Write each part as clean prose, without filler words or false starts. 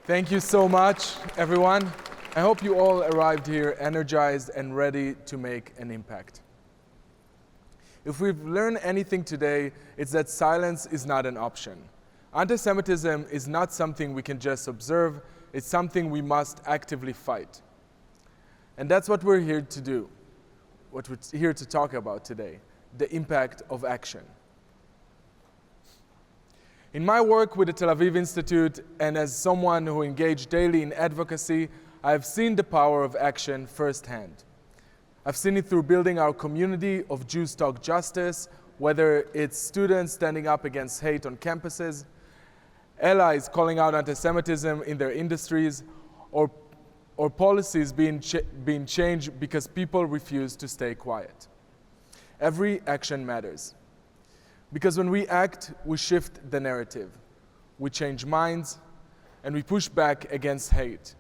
Thank you so much, everyone. I hope you all arrived here energized and ready to make an impact. If we've learned anything today, it's that silence is not an option. Anti-Semitism is not something we can just observe, it's something we must actively fight. And that's what we're here to do, what we're here to talk about today, the impact of action. In my work with the Tel Aviv Institute, and as someone who engaged daily in advocacy, I have seen the power of action firsthand. I've seen it through building our community of Jews Talk Justice, whether it's students standing up against hate on campuses, allies calling out anti-Semitism in their industries, or policies being changed because people refuse to stay quiet. Every action matters. Because when we act, we shift the narrative. We change minds, and we push back against hate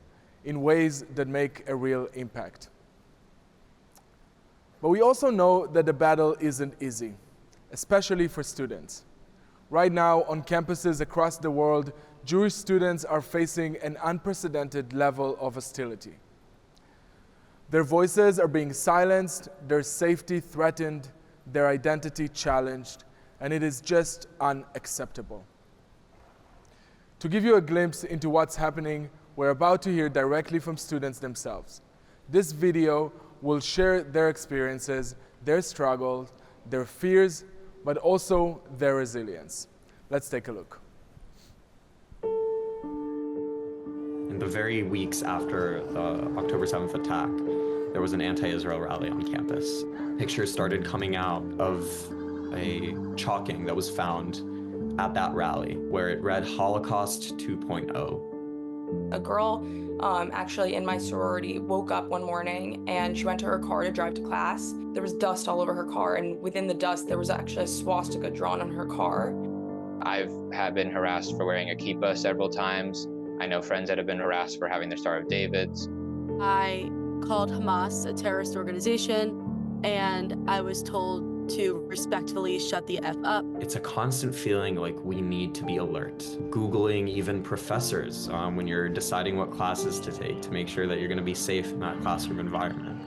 in ways that make a real impact. But we also know that the battle isn't easy, especially for students. Right now, on campuses across the world, Jewish students are facing an unprecedented level of hostility. Their voices are being silenced, their safety threatened, their identity challenged, and it is just unacceptable. To give you a glimpse into what's happening, we're about to hear directly from students themselves. This video will share their experiences, their struggles, their fears, but also their resilience. Let's take a look. In the very weeks after the October 7th attack, there was an anti-Israel rally on campus. Pictures started coming out of a chalking that was found at that rally where it read Holocaust 2.0. A girl actually in my sorority woke up one morning and she went to her car to drive to class. There was dust all over her car, and within the dust there was actually a swastika drawn on her car. I have been harassed for wearing a kippah several times. I know friends that have been harassed for having their Star of Davids. I called Hamas a terrorist organization, and I was told to respectfully shut the F up. It's a constant feeling like we need to be alert. Googling even professors when you're deciding what classes to take to make sure that you're going to be safe in that classroom environment.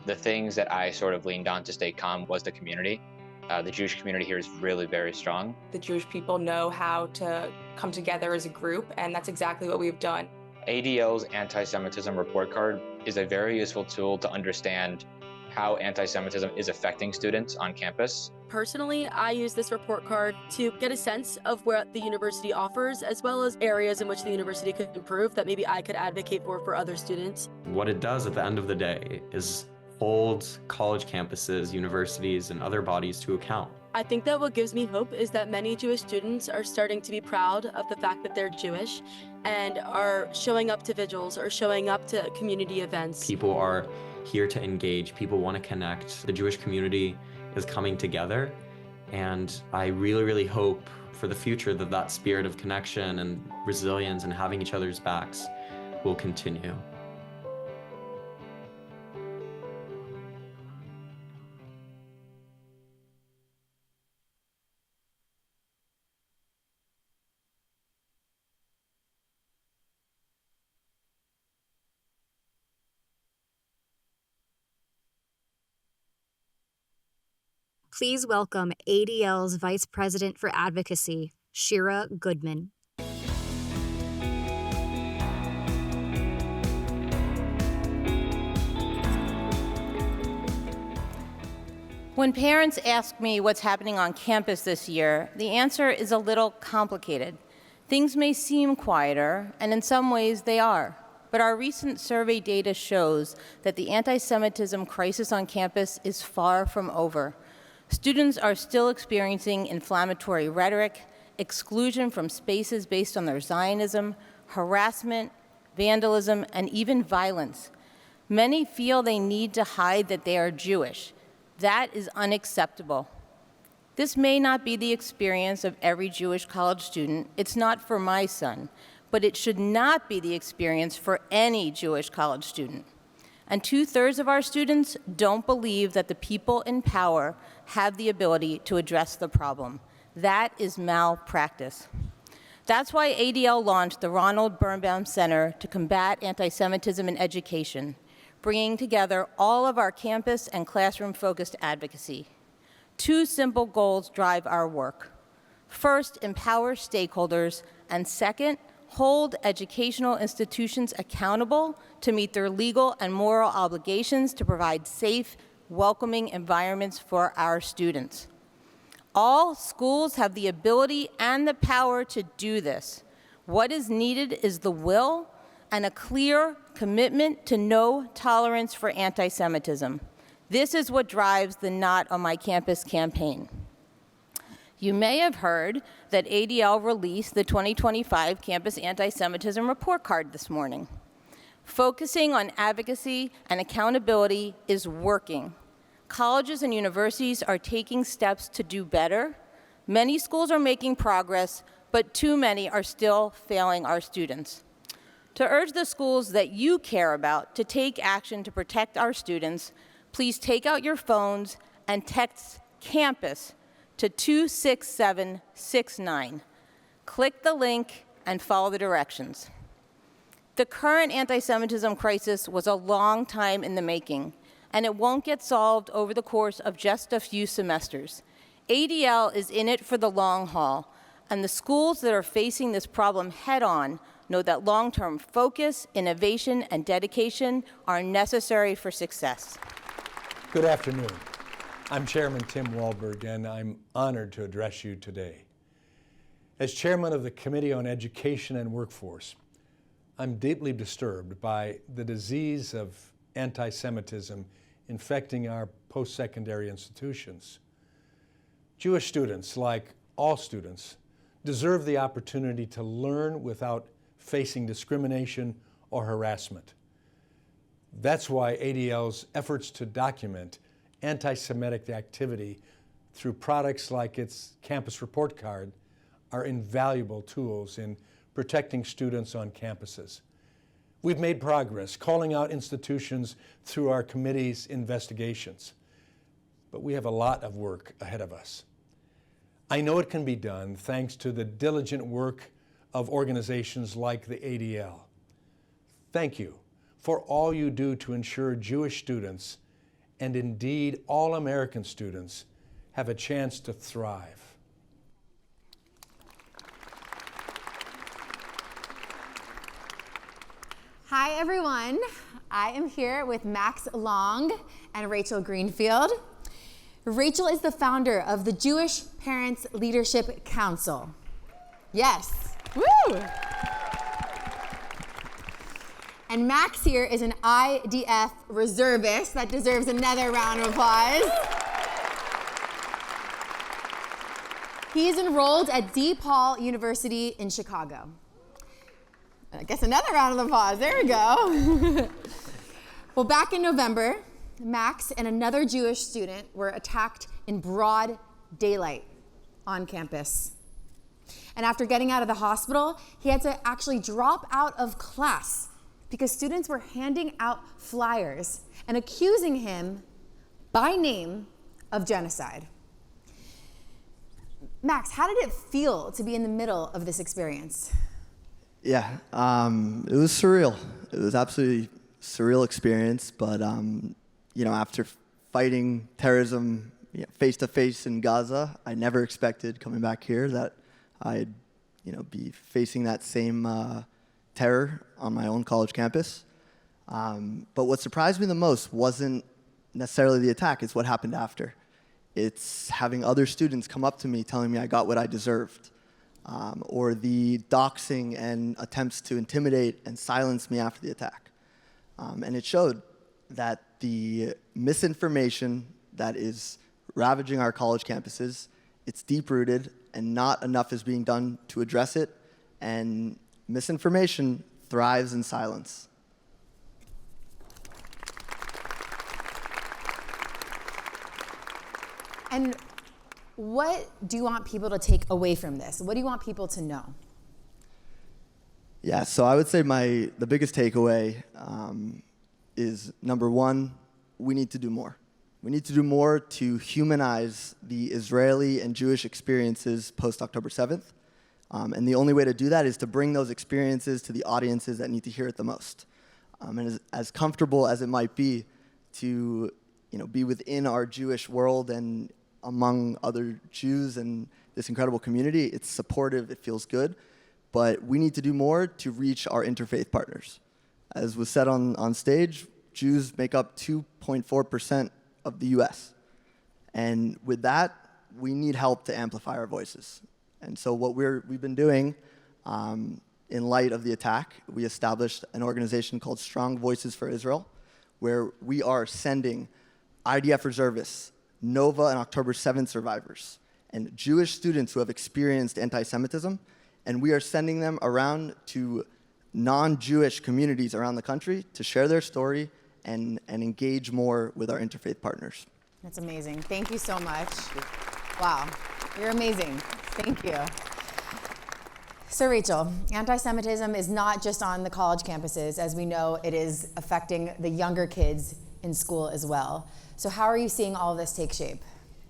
The things that I sort of leaned on to stay calm was the community. The Jewish community here is really very strong. The Jewish people know how to come together as a group, and that's exactly what we've done. ADL's Anti-Semitism report card is a very useful tool to understand how anti-Semitism is affecting students on campus. Personally, I use this report card to get a sense of what the university offers, as well as areas in which the university could improve that maybe I could advocate for other students. What it does at the end of the day is hold college campuses, universities, and other bodies to account. I think that what gives me hope is that many Jewish students are starting to be proud of the fact that they're Jewish and are showing up to vigils or showing up to community events. People are here to engage, people want to connect. The Jewish community is coming together, and I really, really hope for the future that that spirit of connection and resilience and having each other's backs will continue. Please welcome ADL's Vice President for Advocacy, Shira Goodman. When parents ask me what's happening on campus this year, the answer is a little complicated. Things may seem quieter, and in some ways they are. But our recent survey data shows that the anti-Semitism crisis on campus is far from over. Students are still experiencing inflammatory rhetoric, exclusion from spaces based on their Zionism, harassment, vandalism, and even violence. Many feel they need to hide that they are Jewish. That is unacceptable. This may not be the experience of every Jewish college student. It's not for my son, but it should not be the experience for any Jewish college student. and 2/3 of our students don't believe that the people in power have the ability to address the problem. That is malpractice. That's why ADL launched the Ronald Birnbaum Center to combat anti-Semitism in education, bringing together all of our campus and classroom-focused advocacy. 2 simple goals drive our work. First, empower stakeholders, and second, hold educational institutions accountable to meet their legal and moral obligations to provide safe, welcoming environments for our students. All schools have the ability and the power to do this. What is needed is the will and a clear commitment to no tolerance for anti-Semitism. This is what drives the Not on My Campus campaign. You may have heard that ADL released the 2025 Campus Anti-Semitism Report Card this morning. Focusing on advocacy and accountability is working. Colleges and universities are taking steps to do better. Many schools are making progress, but too many are still failing our students. To urge the schools that you care about to take action to protect our students, please take out your phones and text campus to 26769. Click the link and follow the directions. The current anti-Semitism crisis was a long time in the making, and it won't get solved over the course of just a few semesters. ADL is in it for the long haul, and the schools that are facing this problem head-on know that long-term focus, innovation, and dedication are necessary for success. Good afternoon. I'm Chairman Tim Wahlberg, and I'm honored to address you today. As chairman of the Committee on Education and Workforce, I'm deeply disturbed by the disease of anti-Semitism infecting our post-secondary institutions. Jewish students, like all students, deserve the opportunity to learn without facing discrimination or harassment. That's why ADL's efforts to document anti-Semitic activity through products like its campus report card are invaluable tools in protecting students on campuses. We've made progress calling out institutions through our committee's investigations, but we have a lot of work ahead of us. I know it can be done thanks to the diligent work of organizations like the ADL. Thank you for all you do to ensure Jewish students, and indeed all American students, have a chance to thrive. Hi everyone, I am here with Max Long and Rachel Greenfield. Rachel is the founder of the Jewish Parents Leadership Council. Yes, woo! And Max here is an IDF reservist that deserves another round of applause. He's enrolled at DePaul University in Chicago. I guess another round of applause, there we go. Well, back in November, Max and another Jewish student were attacked in broad daylight on campus. And after getting out of the hospital, he had to actually drop out of class because students were handing out flyers and accusing him by name of genocide. Max, how did it feel to be in the middle of this experience? Yeah, it was surreal. It was absolutely surreal experience, but after fighting terrorism face to face in Gaza, I never expected coming back here that I'd be facing that same terror on my own college campus. But what surprised me the most wasn't necessarily the attack, it's what happened after. It's having other students come up to me telling me I got what I deserved, or the doxing and attempts to intimidate and silence me after the attack. And it showed that the misinformation that is ravaging our college campuses, it's deep-rooted and not enough is being done to address it, and misinformation thrives in silence. And what do you want people to take away from this? What do you want people to know? Yeah, so I would say the biggest takeaway is, number one, we need to do more. We need to do more to humanize the Israeli and Jewish experiences post-October 7th. And the only way to do that is to bring those experiences to the audiences that need to hear it the most. And as comfortable as it might be to be within our Jewish world and among other Jews and this incredible community, it's supportive, it feels good, but we need to do more to reach our interfaith partners. As was said on stage, Jews make up 2.4% of the US. And with that, we need help to amplify our voices. And so what we've been doing, in light of the attack, we established an organization called Strong Voices for Israel, where we are sending IDF reservists, Nova and October 7th survivors, and Jewish students who have experienced anti-Semitism, and we are sending them around to non-Jewish communities around the country to share their story and engage more with our interfaith partners. That's amazing. Thank you so much. Wow, you're amazing. Thank you. So Rachel, anti-Semitism is not just on the college campuses. As we know, it is affecting the younger kids in school as well. So how are you seeing all of this take shape?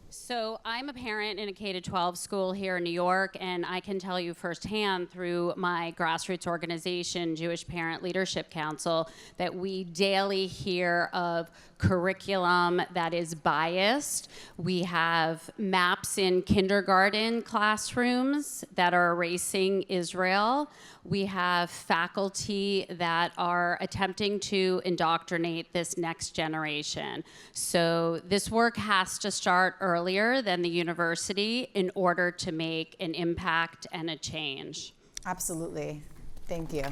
So I'm a parent in a K-12 school here in New York, and I can tell you firsthand through my grassroots organization, Jewish Parent Leadership Council, that we daily hear of curriculum that is biased. We have maps in kindergarten classrooms that are erasing Israel. We have faculty that are attempting to indoctrinate this next generation. So this work has to start earlier than the university in order to make an impact and a change. Absolutely. Thank you.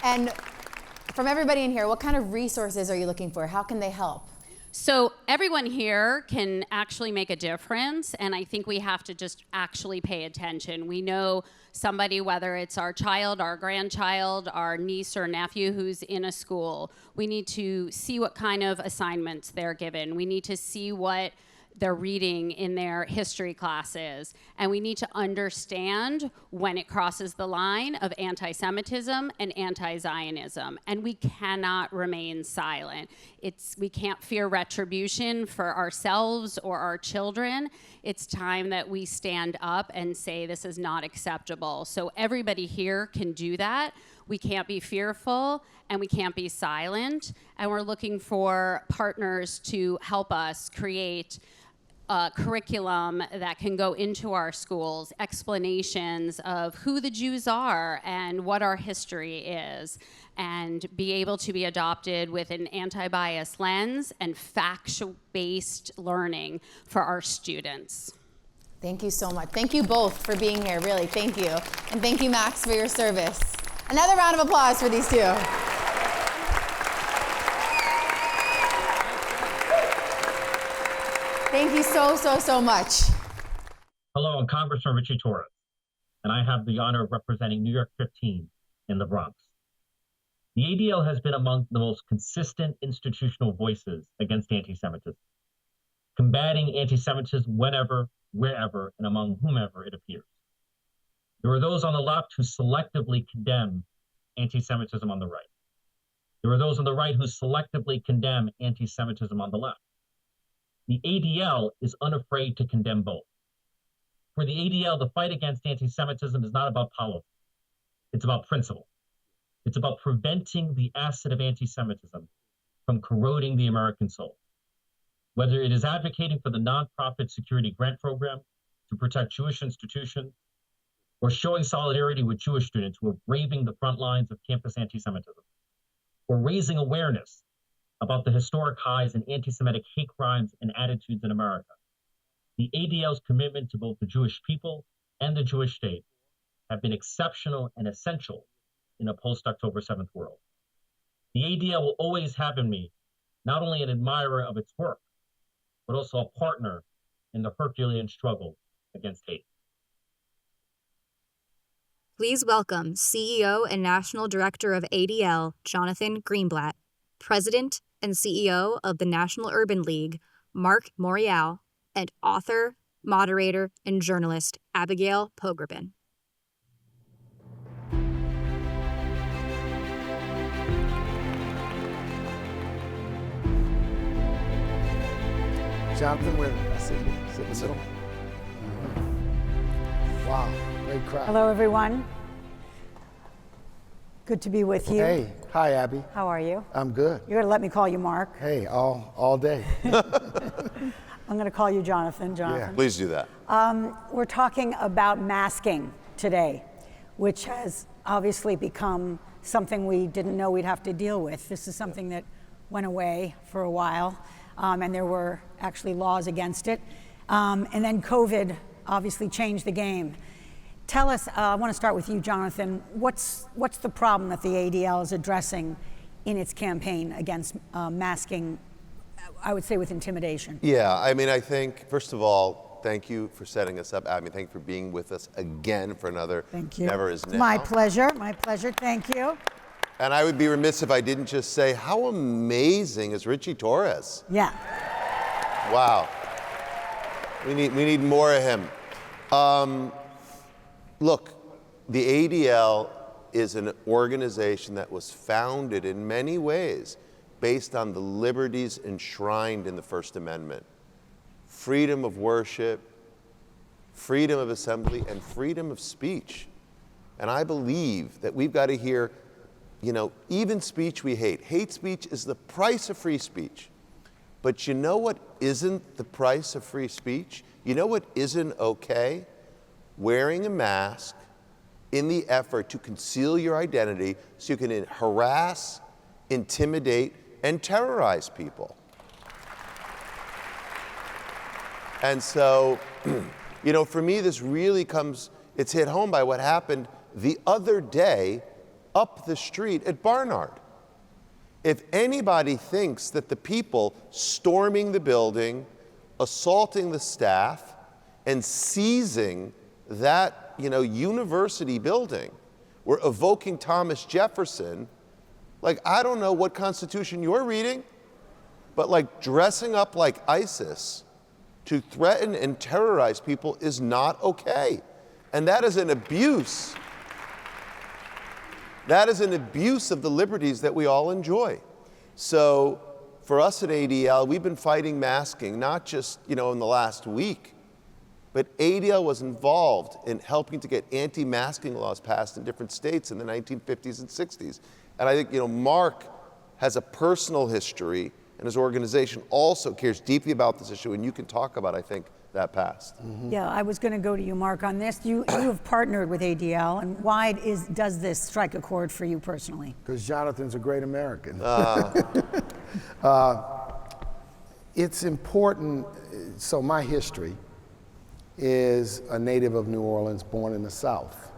And from everybody in here, what kind of resources are you looking for? How can they help? So everyone here can actually make a difference, and I think we have to just actually pay attention. We know somebody, whether it's our child, our grandchild, our niece or nephew who's in a school. We need to see what kind of assignments they're given. We need to see what they're reading in their history classes. And we need to understand when it crosses the line of anti-Semitism and anti-Zionism. And we cannot remain silent. We can't fear retribution for ourselves or our children. It's time that we stand up and say this is not acceptable. So everybody here can do that. We can't be fearful and we can't be silent. And we're looking for partners to help us create curriculum that can go into our schools, explanations of who the Jews are and what our history is, and be able to be adopted with an anti-bias lens and factual-based learning for our students. Thank you so much. Thank you both for being here, really, thank you. And thank you, Max, for your service. Another round of applause for these two. Thank you so much. Hello, I'm Congressman Richie Torres, and I have the honor of representing New York 15 in the Bronx. The ADL has been among the most consistent institutional voices against anti-Semitism, combating anti-Semitism whenever, wherever, and among whomever it appears. There are those on the left who selectively condemn anti-Semitism on the right. There are those on the right who selectively condemn anti-Semitism on the left. The ADL is unafraid to condemn both. For the ADL, the fight against anti-Semitism is not about politics. It's about principle. It's about preventing the acid of anti-Semitism from corroding the American soul. Whether it is advocating for the nonprofit security grant program to protect Jewish institutions, or showing solidarity with Jewish students who are braving the front lines of campus anti-Semitism, or raising awareness about the historic highs in anti-Semitic hate crimes and attitudes in America. The ADL's commitment to both the Jewish people and the Jewish state have been exceptional and essential in a post-October 7th world. The ADL will always have in me not only an admirer of its work, but also a partner in the Herculean struggle against hate. Please welcome CEO and National Director of ADL, Jonathan Greenblatt, President and CEO of the National Urban League, Marc Morial, and author, moderator, and journalist, Abigail Pogrebin. Jonathan, where I sit in the middle. Wow, great crowd. Hello, everyone. Good to be with you. Hey, hi, Abby. How are you? I'm good. You're gonna let me call you Marc. Hey, all day. I'm gonna call you Jonathan. Yeah. Please do that. We're talking about masking today, which has obviously become something we didn't know we'd have to deal with. This is something that went away for a while, and there were actually laws against it. And then COVID obviously changed the game. Tell us, I want to start with you, Jonathan, what's the problem that the ADL is addressing in its campaign against masking, I would say with intimidation? Yeah, I mean, I think, first of all, thank you for setting us up, Abby. Thank you for being with us again for another Thank you. Never Is Now. My pleasure, thank you. And I would be remiss if I didn't just say, how amazing is Richie Torres? Yeah. Wow. We need more of him. Look, the ADL is an organization that was founded in many ways based on the liberties enshrined in the First Amendment. Freedom of worship, freedom of assembly, and freedom of speech. And I believe that we've got to hear, even speech we hate. Hate speech is the price of free speech. But you know what isn't the price of free speech? You know what isn't okay? Wearing a mask in the effort to conceal your identity so you can harass, intimidate, and terrorize people. And so, for me, this really it's hit home by what happened the other day up the street at Barnard. If anybody thinks that the people storming the building, assaulting the staff, and seizing that, university building were evoking Thomas Jefferson, I don't know what Constitution you're reading, but dressing up like ISIS to threaten and terrorize people is not okay. And that is an abuse. That is an abuse of the liberties that we all enjoy. So for us at ADL, we've been fighting masking, not just, in the last week, but ADL was involved in helping to get anti-masking laws passed in different states in the 1950s and 60s. And I think, Marc has a personal history, and his organization also cares deeply about this issue, and you can talk about, I think, that past. Mm-hmm. Yeah, I was going to go to you, Marc, on this. You have partnered with ADL, and why does this strike a chord for you personally? Because Jonathan's a great American. It's important. So my history is a native of New Orleans, born in the South.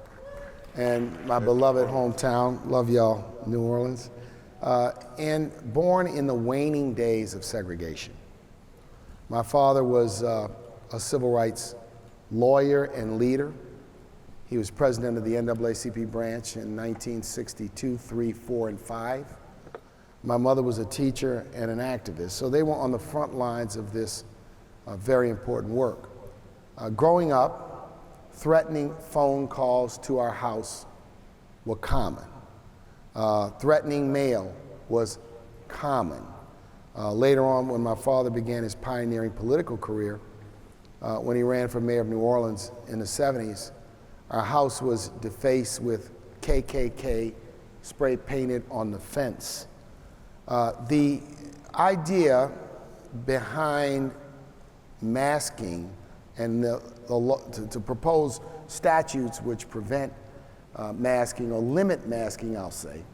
And my beloved hometown, love y'all, New Orleans, and born in the waning days of segregation. My father was a civil rights lawyer and leader. He was president of the NAACP branch in 1962, 3, 4, and 5. My mother was a teacher and an activist, so they were on the front lines of this very important work. Growing up, threatening phone calls to our house were common. Threatening mail was common. Later on, when my father began his pioneering political career, when he ran for mayor of New Orleans in the 70s, our house was defaced with KKK spray painted on the fence. The idea behind masking and to propose statutes which prevent masking or limit masking, I'll say,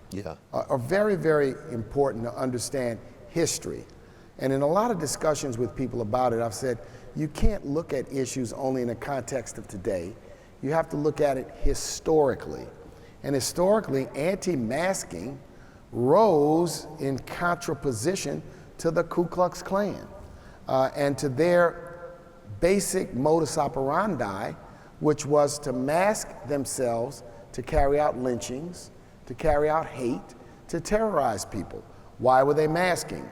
are very, very important to understand history. And in a lot of discussions with people about it, I've said, you can't look at issues only in the context of today. You have to look at it historically. And historically, anti-masking rose in contraposition to the Ku Klux Klan and to their basic modus operandi, which was to mask themselves to carry out lynchings, to carry out hate, to terrorize people. Why were they masking?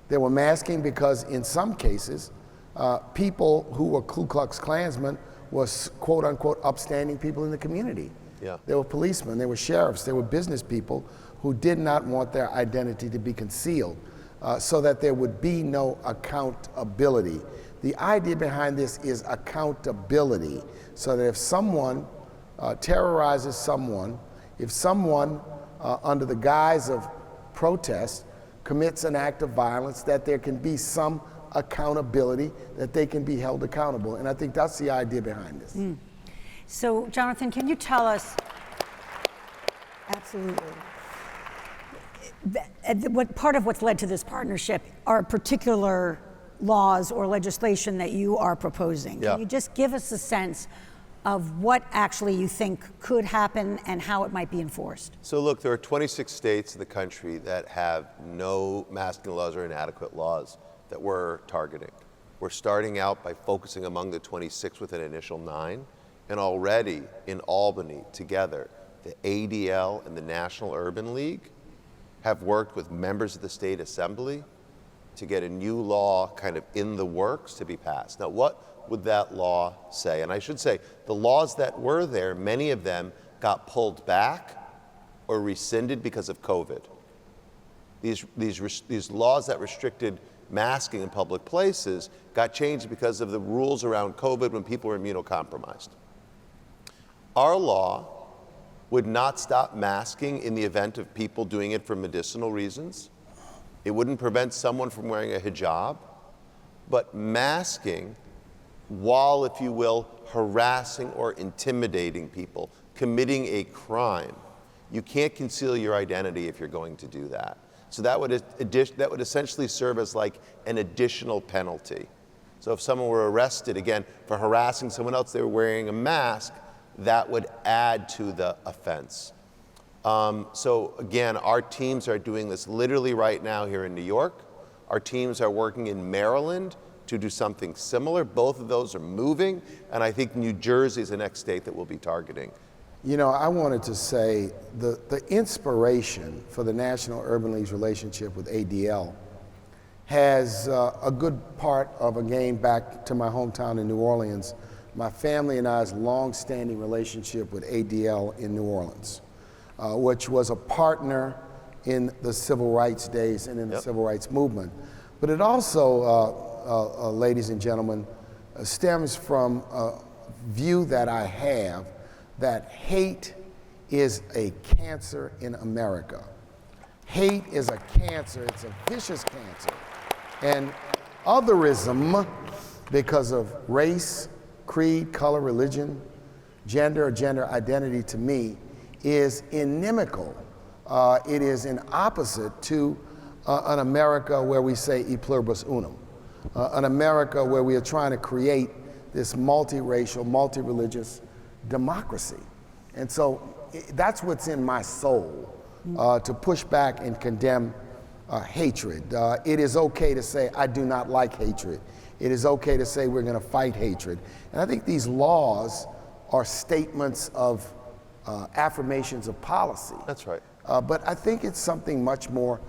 They were masking because in some cases, people who were Ku Klux Klansmen was quote unquote upstanding people in the community. They were policemen, they were sheriffs, they were business people who did not want their identity to be concealed. so that there would be no accountability. The idea behind this is accountability, so that if someone terrorizes someone, if someone under the guise of protest commits an act of violence, that there can be some accountability, that they can be held accountable. And I think that's the idea behind this. So, Jonathan, can you tell us, absolutely, what part of what's led to this partnership are particular laws or legislation that you are proposing? Yeah. Can you just give us a sense of what actually you think could happen and how it might be enforced? So look, there are 26 states in the country that have no masking laws or inadequate laws that we're targeting. We're starting out by focusing among the 26 with an initial 9, and already in Albany together, the ADL and the National Urban League have worked with members of the state assembly to get a new law kind of in the works to be passed. Now, what would that law say? And I should say, the laws that were there, many of them got pulled back or rescinded because of COVID. These laws that restricted masking in public places got changed because of the rules around COVID when people were immunocompromised. Our law would not stop masking in the event of people doing it for medicinal reasons. It wouldn't prevent someone from wearing a hijab, but masking while, if you will, harassing or intimidating people, committing a crime. You can't conceal your identity if you're going to do that. So that would essentially serve as like an additional penalty. So if someone were arrested, again, for harassing someone else, they were wearing a mask, that would add to the offense. So again, our teams are doing this literally right now here in New York. Our teams are working in Maryland to do something similar. Both of those are moving, and I think New Jersey is the next state that we'll be targeting. You know, I wanted to say the inspiration for the National Urban League's relationship with ADL has a good part of, again, back to my hometown in New Orleans, my family and I's long-standing relationship with ADL in New Orleans, which was a partner in the civil rights days and in the civil rights movement. But it also, ladies and gentlemen, stems from a view that I have that hate is a cancer in America. Hate is a cancer, it's a vicious cancer. And otherism, because of race, creed, color, religion, gender, or gender identity, to me, is inimical. It is an opposite to an America where we say e pluribus unum, an America where we are trying to create this multiracial, multi-religious democracy. And so that's what's in my soul, to push back and condemn hatred. It is okay to say, I do not like hatred. It is okay to say we're going to fight hatred. And I think these laws are statements of affirmations of policy. That's right. But I think it's something much more,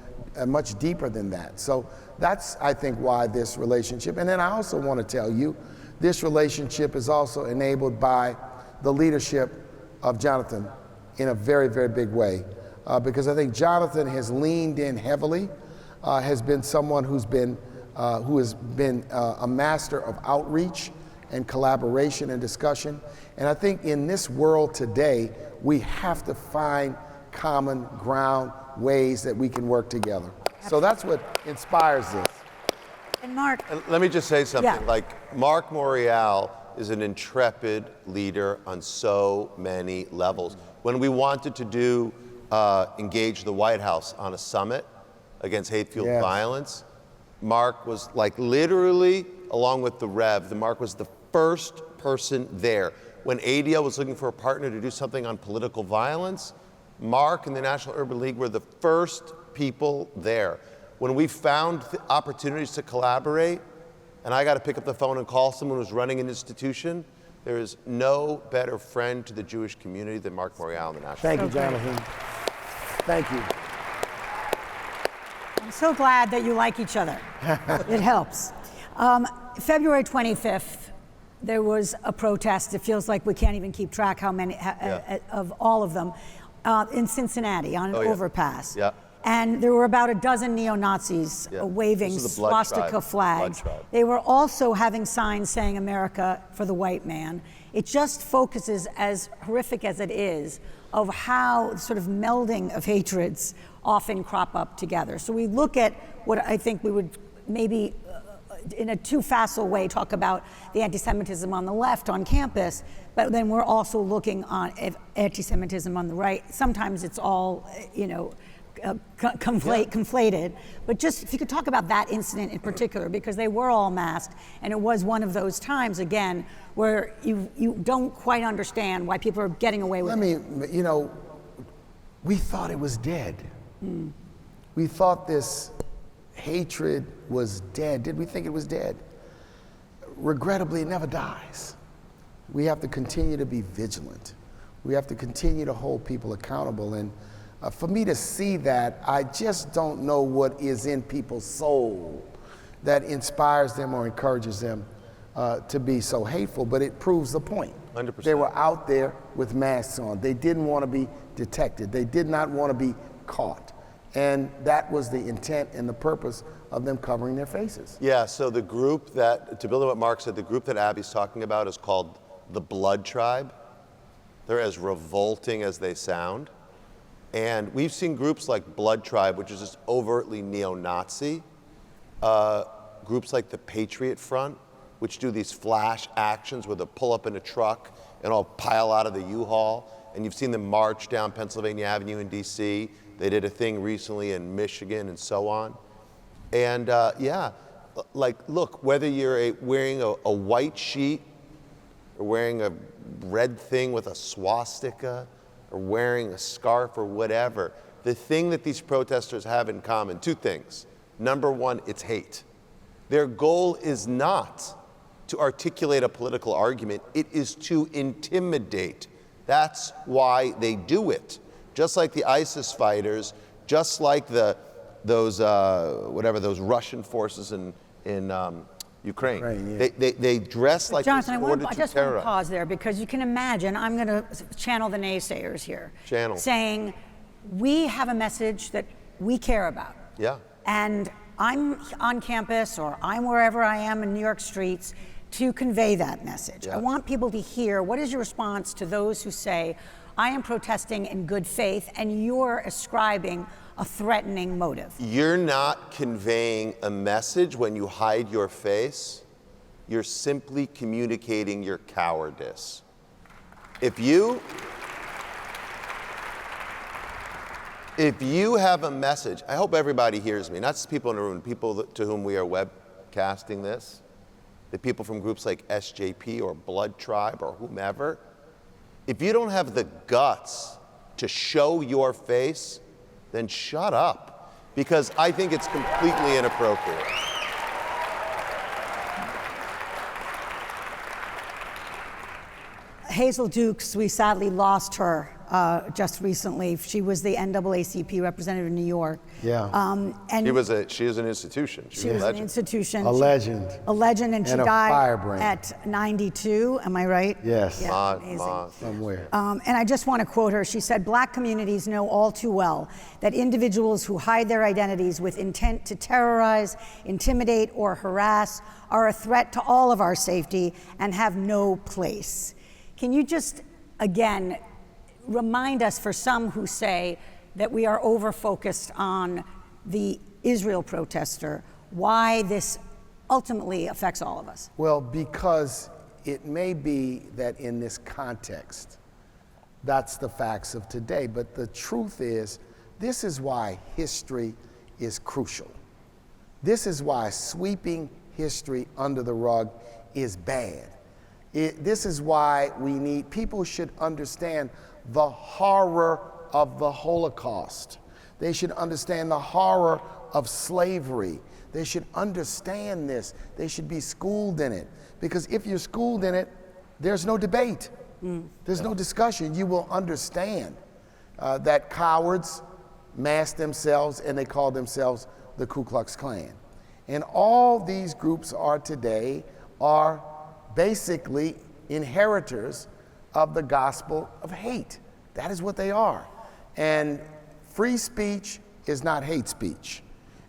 much deeper than that. So that's, I think, why this relationship. And then I also want to tell you, this relationship is also enabled by the leadership of Jonathan in a very, very big way. Because I think Jonathan has leaned in heavily, has been someone who has been a master of outreach and collaboration and discussion. And I think in this world today, we have to find common ground, ways that we can work together. So that's what inspires this. And Marc. Let me just say something. Yeah. Like, Marc Morial is an intrepid leader on so many levels. When we wanted to engage the White House on a summit against hate-fueled violence, Marc was like literally, along with the Rev, Marc was the first person there. When ADL was looking for a partner to do something on political violence, Marc and the National Urban League were the first people there. When we found opportunities to collaborate, and I got to pick up the phone and call someone who's running an institution, there is no better friend to the Jewish community than Marc Morial and the National Thank you, Jonathan. Thank you. I'm so glad that you like each other. It helps. February 25th, there was a protest. It feels like we can't even keep track how many of all of them in Cincinnati on an overpass. Yeah. And there were about a dozen neo-Nazis waving swastika flags. They were also having signs saying America for the white man. It just focuses, as horrific as it is, of how sort of melding of hatreds often crop up together. So we look at what I think we would maybe in a too facile way talk about the anti-Semitism on the left on campus, but then we're also looking on anti-Semitism on the right. Sometimes it's all, conflated, but just if you could talk about that incident in particular, because they were all masked, and it was one of those times, again, where you don't quite understand why people are getting away with it. We thought it was dead. We thought this hatred was dead. Did we think it was dead? Regrettably, it never dies. We have to continue to be vigilant. We have to continue to hold people accountable. And for me to see that, I just don't know what is in people's soul that inspires them or encourages them to be so hateful, but it proves the point. 100%. They were out there with masks on. They didn't want to be detected. They did not want to be caught. And that was the intent and the purpose of them covering their faces. Yeah, so the group that, to build on what Marc said, the group that Abby's talking about is called the Blood Tribe. They're as revolting as they sound. And we've seen groups like Blood Tribe, which is just overtly neo-Nazi, groups like the Patriot Front, which do these flash actions where they'll pull up in a truck and all pile out of the U-Haul. And you've seen them march down Pennsylvania Avenue in DC. They did a thing recently in Michigan and so on. And look, whether you're wearing a white sheet or wearing a red thing with a swastika or wearing a scarf or whatever, the thing that these protesters have in common, two things. Number one, it's hate. Their goal is not to articulate a political argument, it is to intimidate. That's why they do it. Just like the ISIS fighters, just like those Russian forces in Ukraine. They dress like Jonathan, this in order I to just want to terrorize. pause there, because you can imagine, I'm going to channel the naysayers here. Saying, we have a message that we care about. Yeah. And I'm on campus, or I'm wherever I am in New York streets, to convey that message. I want people to hear, what is your response to those who say, I am protesting in good faith, and you're ascribing a threatening motive? You're not conveying a message when you hide your face. You're simply communicating your cowardice. If you have a message, I hope everybody hears me, not just people in the room, people to whom we are webcasting this, the people from groups like SJP or Blood Tribe or whomever. If you don't have the guts to show your face, then shut up, because I think it's completely inappropriate. Hazel Dukes, we sadly lost her just recently. She was the NAACP representative in New York. Yeah. And she is an institution. She was an institution. A legend. A legend, and she died at 92. Am I right? Yes. Yeah, amazing. Somewhere. And I just want to quote her. She said, "Black communities know all too well that individuals who hide their identities with intent to terrorize, intimidate, or harass are a threat to all of our safety and have no place." Can you just, again, remind us, for some who say that we are over-focused on the Israel protester, why this ultimately affects all of us? Well, because it may be that in this context, that's the facts of today. But the truth is, this is why history is crucial. This is why sweeping history under the rug is bad. This is why people should understand the horror of the Holocaust. They should understand the horror of slavery. They should understand this. They should be schooled in it. Because if you're schooled in it, there's no debate. There's no discussion. You will understand that cowards mask themselves and they call themselves the Ku Klux Klan. And all these groups are basically inheritors of the gospel of hate. That is what they are. And free speech is not hate speech.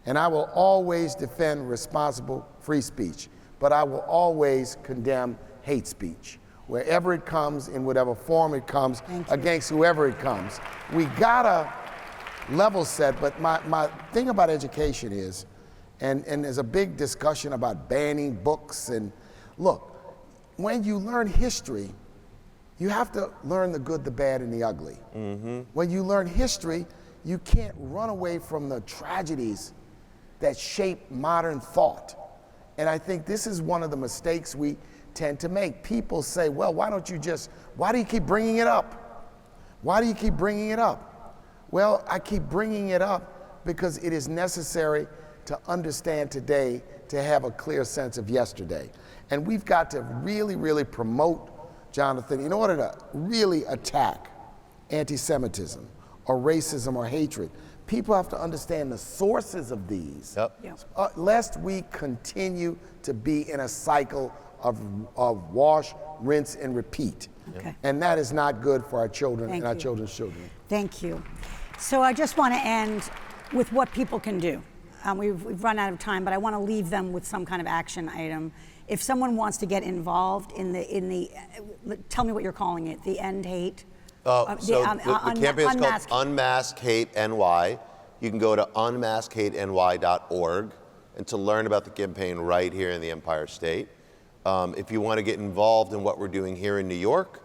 And I will always defend responsible free speech, but I will always condemn hate speech. Wherever it comes, in whatever form it comes, against whoever it comes. We gotta level set, but my thing about education is, and there's a big discussion about banning books, and look, when you learn history, you have to learn the good, the bad, and the ugly. When you learn history, you can't run away from the tragedies that shape modern thought. And I think this is one of the mistakes we tend to make. People say, well, why do you keep bringing it up? Why do you keep bringing it up? Well, I keep bringing it up because it is necessary to understand today to have a clear sense of yesterday. And we've got to really, really promote, Jonathan, in order to really attack anti-Semitism or racism or hatred, people have to understand the sources of these, lest we continue to be in a cycle of wash, rinse, and repeat. Okay. And that is not good for our children Thank and our you. children's children. Thank you. So I just want to end with what people can do. We've run out of time, but I want to leave them with some kind of action item. If someone wants to get involved in the tell me what you're calling it, the End Hate. The campaign is called Unmask Hate NY. You can go to unmaskhateny.org and to learn about the campaign right here in the Empire State. If you want to get involved in what we're doing here in New York,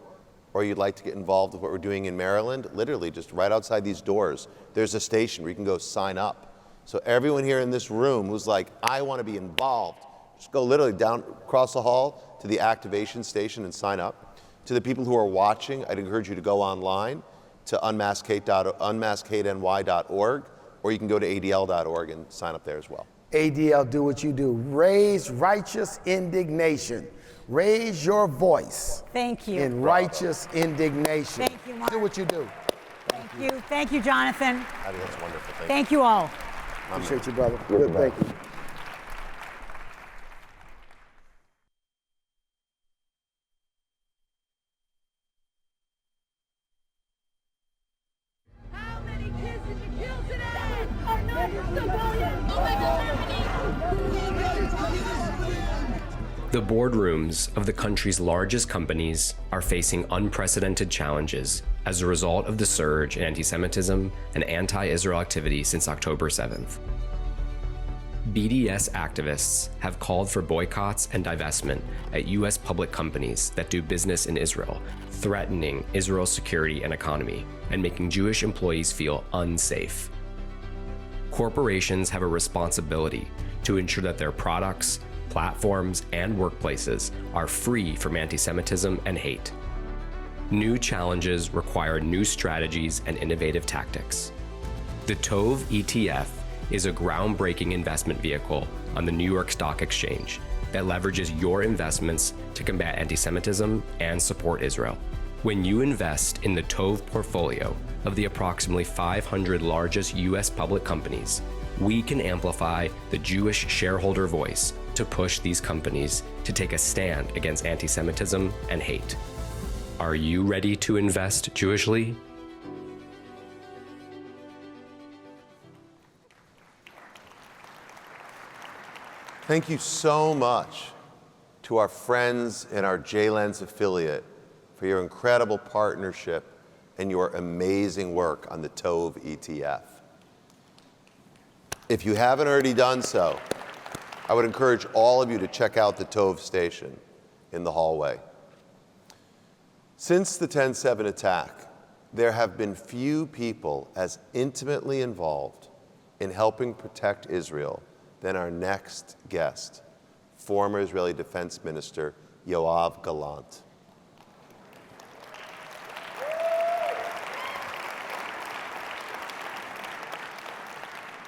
or you'd like to get involved with what we're doing in Maryland, literally just right outside these doors, there's a station where you can go sign up. So everyone here in this room who's like, I want to be involved, just go literally down across the hall to the activation station and sign up. To the people who are watching, I'd encourage you to go online to unmaskhate.ny.org, or you can go to adl.org and sign up there as well. ADL, do what you do. Raise righteous indignation. Raise your voice. Thank you. In righteous indignation. Thank you, Marc. Do what you do. Thank you. Thank you, Jonathan. That's wonderful. Thank you all. Appreciate you, brother. Good, thank you. The boardrooms of the country's largest companies are facing unprecedented challenges as a result of the surge in anti-Semitism and anti-Israel activity since October 7th. BDS activists have called for boycotts and divestment at U.S. public companies that do business in Israel, threatening Israel's security and economy and making Jewish employees feel unsafe. Corporations have a responsibility to ensure that their products, platforms, and workplaces are free from anti-Semitism and hate. New challenges require new strategies and innovative tactics. The TOV ETF is a groundbreaking investment vehicle on the New York Stock Exchange that leverages your investments to combat anti-Semitism and support Israel. When you invest in the TOV portfolio of the approximately 500 largest U.S. public companies, we can amplify the Jewish shareholder voice to push these companies to take a stand against anti-Semitism and hate. Are you ready to invest Jewishly? Thank you so much to our friends in our J-Lens affiliate for your incredible partnership and your amazing work on the TOV ETF. If you haven't already done so, I would encourage all of you to check out the TOV station in the hallway. Since the 10/7 attack, there have been few people as intimately involved in helping protect Israel than our next guest, former Israeli Defense Minister Yoav Gallant.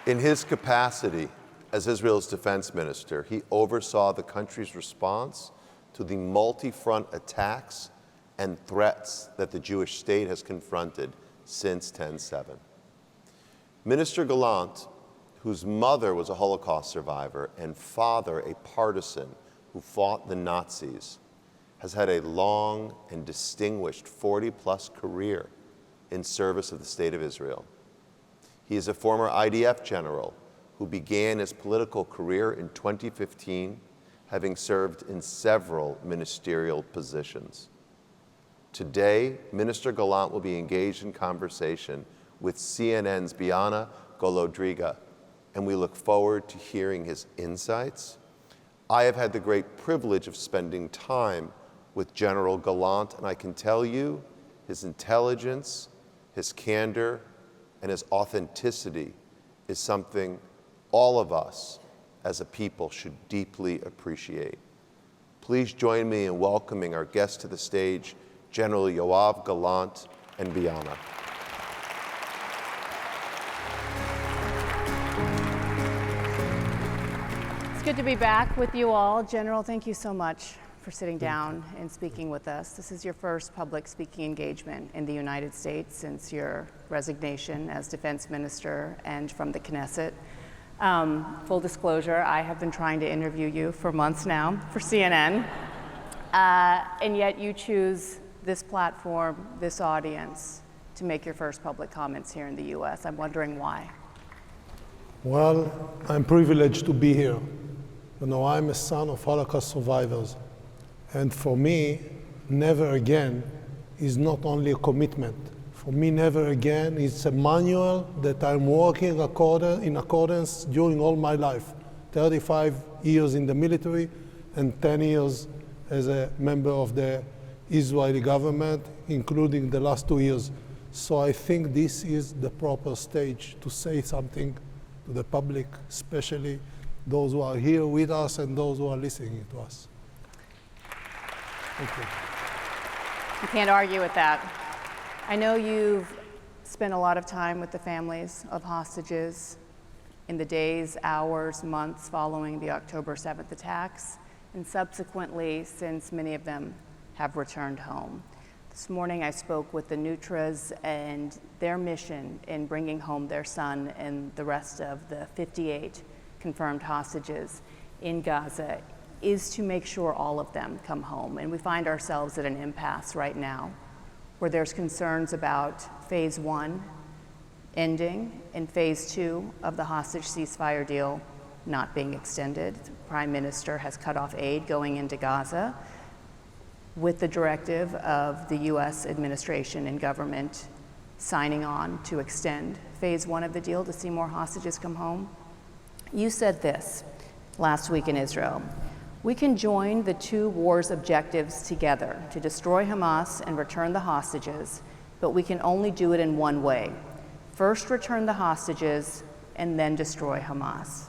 In his capacity as Israel's defense minister, he oversaw the country's response to the multi-front attacks and threats that the Jewish state has confronted since 10/7. Minister Gallant, whose mother was a Holocaust survivor and father a partisan who fought the Nazis, has had a long and distinguished 40-plus career in service of the State of Israel. He is a former IDF general who began his political career in 2015, having served in several ministerial positions. Today, Minister Gallant will be engaged in conversation with CNN's Biana Golodryga, and we look forward to hearing his insights. I have had the great privilege of spending time with General Gallant, and I can tell you his intelligence, his candor, and his authenticity is something all of us as a people should deeply appreciate. Please join me in welcoming our guests to the stage, General Yoav, Gallant, and Biana. It's good to be back with you all. General, thank you so much for sitting down and speaking with us. This is your first public speaking engagement in the United States since your resignation as defense minister and from the Knesset. Full disclosure, I have been trying to interview you for months now for CNN, and yet you choose this platform, this audience, to make your first public comments here in the US. I'm wondering why. Well, I'm privileged to be here. You know, I'm a son of Holocaust survivors. And for me, never again is not only a commitment. For me, never again is a manual that I'm working in accordance during all my life. 35 years in the military and 10 years as a member of the Israeli government, including the last 2 years. So I think this is the proper stage to say something to the public, especially those who are here with us and those who are listening to us. Thank you. You can't argue with that. I know you've spent a lot of time with the families of hostages in the days, hours, months following the October 7th attacks, and subsequently since many of them have returned home. This morning I spoke with the Nutras, and their mission in bringing home their son and the rest of the 58 confirmed hostages in Gaza is to make sure all of them come home. And we find ourselves at an impasse right now where there's concerns about phase 1 ending and phase 2 of the hostage ceasefire deal not being extended. The Prime Minister has cut off aid going into Gaza with the directive of the US administration and government signing on to extend phase 1 of the deal to see more hostages come home. You said this last week in Israel: we can join the two war's objectives together to destroy Hamas and return the hostages, but we can only do it in one way. First return the hostages and then destroy Hamas.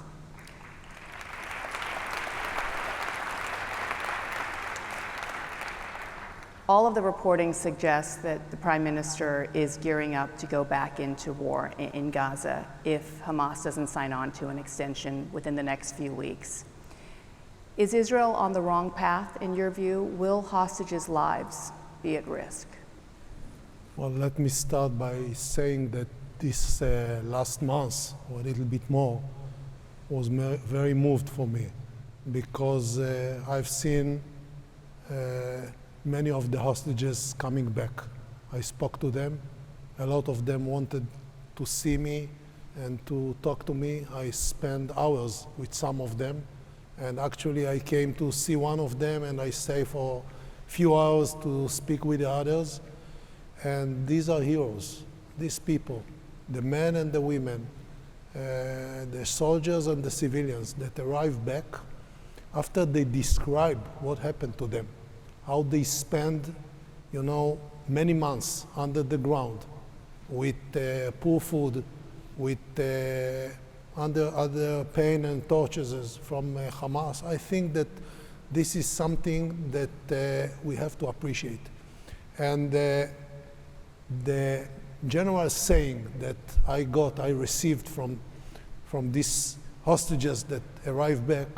All of the reporting suggests that the Prime Minister is gearing up to go back into war in Gaza if Hamas doesn't sign on to an extension within the next few weeks. Is Israel on the wrong path, in your view? Will hostages' lives be at risk? Well, let me start by saying that this last month, or a little bit more, was very moved for me, because I've seen many of the hostages coming back. I spoke to them. A lot of them wanted to see me and to talk to me. I spent hours with some of them. And actually, I came to see one of them, and I stayed for a few hours to speak with the others. And these are heroes, these people, the men and the women, the soldiers and the civilians that arrived back after they describe what happened to them, how they spend, many months under the ground with poor food, with under other pain and tortures from Hamas. I think that this is something that we have to appreciate. And the general saying that I received from these hostages that arrived back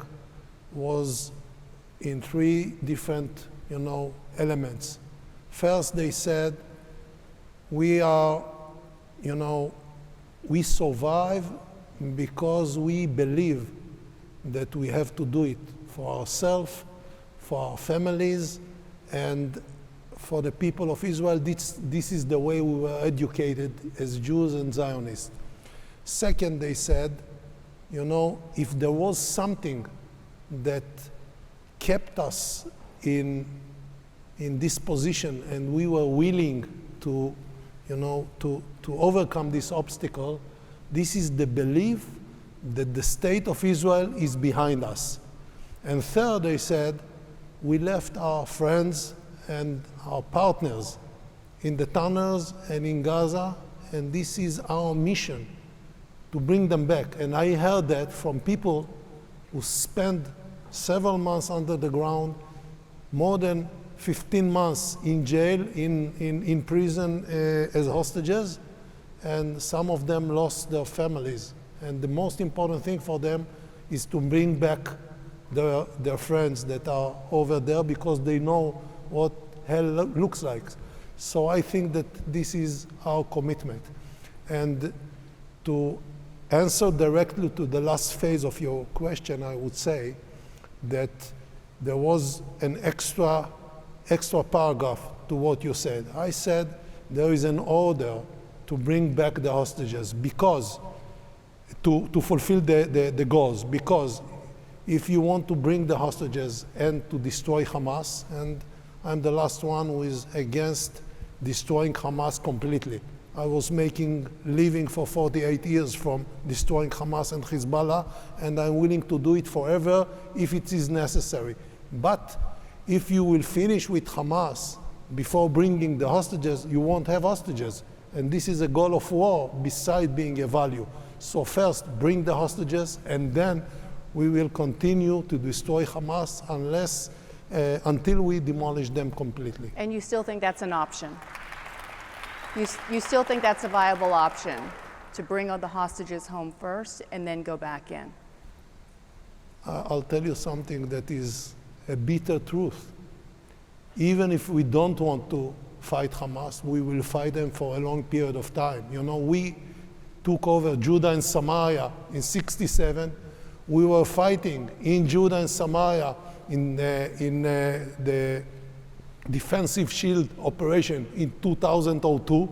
was in 3 different elements. First, they said, we survive because we believe that we have to do it for ourselves, for our families, and for the people of Israel. This is the way we were educated as Jews and Zionists. Second, they said, if there was something that kept us in this position and we were willing to overcome this obstacle, this is the belief that the state of Israel is behind us. And third, they said, we left our friends and our partners in the tunnels and in Gaza, and this is our mission to bring them back. And I heard that from people who spent several months under the ground, more than 15 months in jail, in prison as hostages, and some of them lost their families. And the most important thing for them is to bring back their friends that are over there, because they know what hell looks like. So I think that this is our commitment. And to answer directly to the last phase of your question, I would say that there was an extra paragraph to what you said. I said there is an order to bring back the hostages because to fulfill the goals, because if you want to bring the hostages and to destroy Hamas, and I'm the last one who is against destroying Hamas completely. I was making living for 48 years from destroying Hamas and Hezbollah, and I'm willing to do it forever if it is necessary. But if you will finish with Hamas before bringing the hostages, you won't have hostages. And this is a goal of war beside being a value. So first, bring the hostages, and then we will continue to destroy Hamas until we demolish them completely. And you still think that's an option? You still think that's a viable option, to bring all the hostages home first and then go back in? I'll tell you something that is a bitter truth. Even if we don't want to fight Hamas, we will fight them for a long period of time. We took over Judah and Samaria in '67. We were fighting in Judah and Samaria in the defensive shield operation in 2002,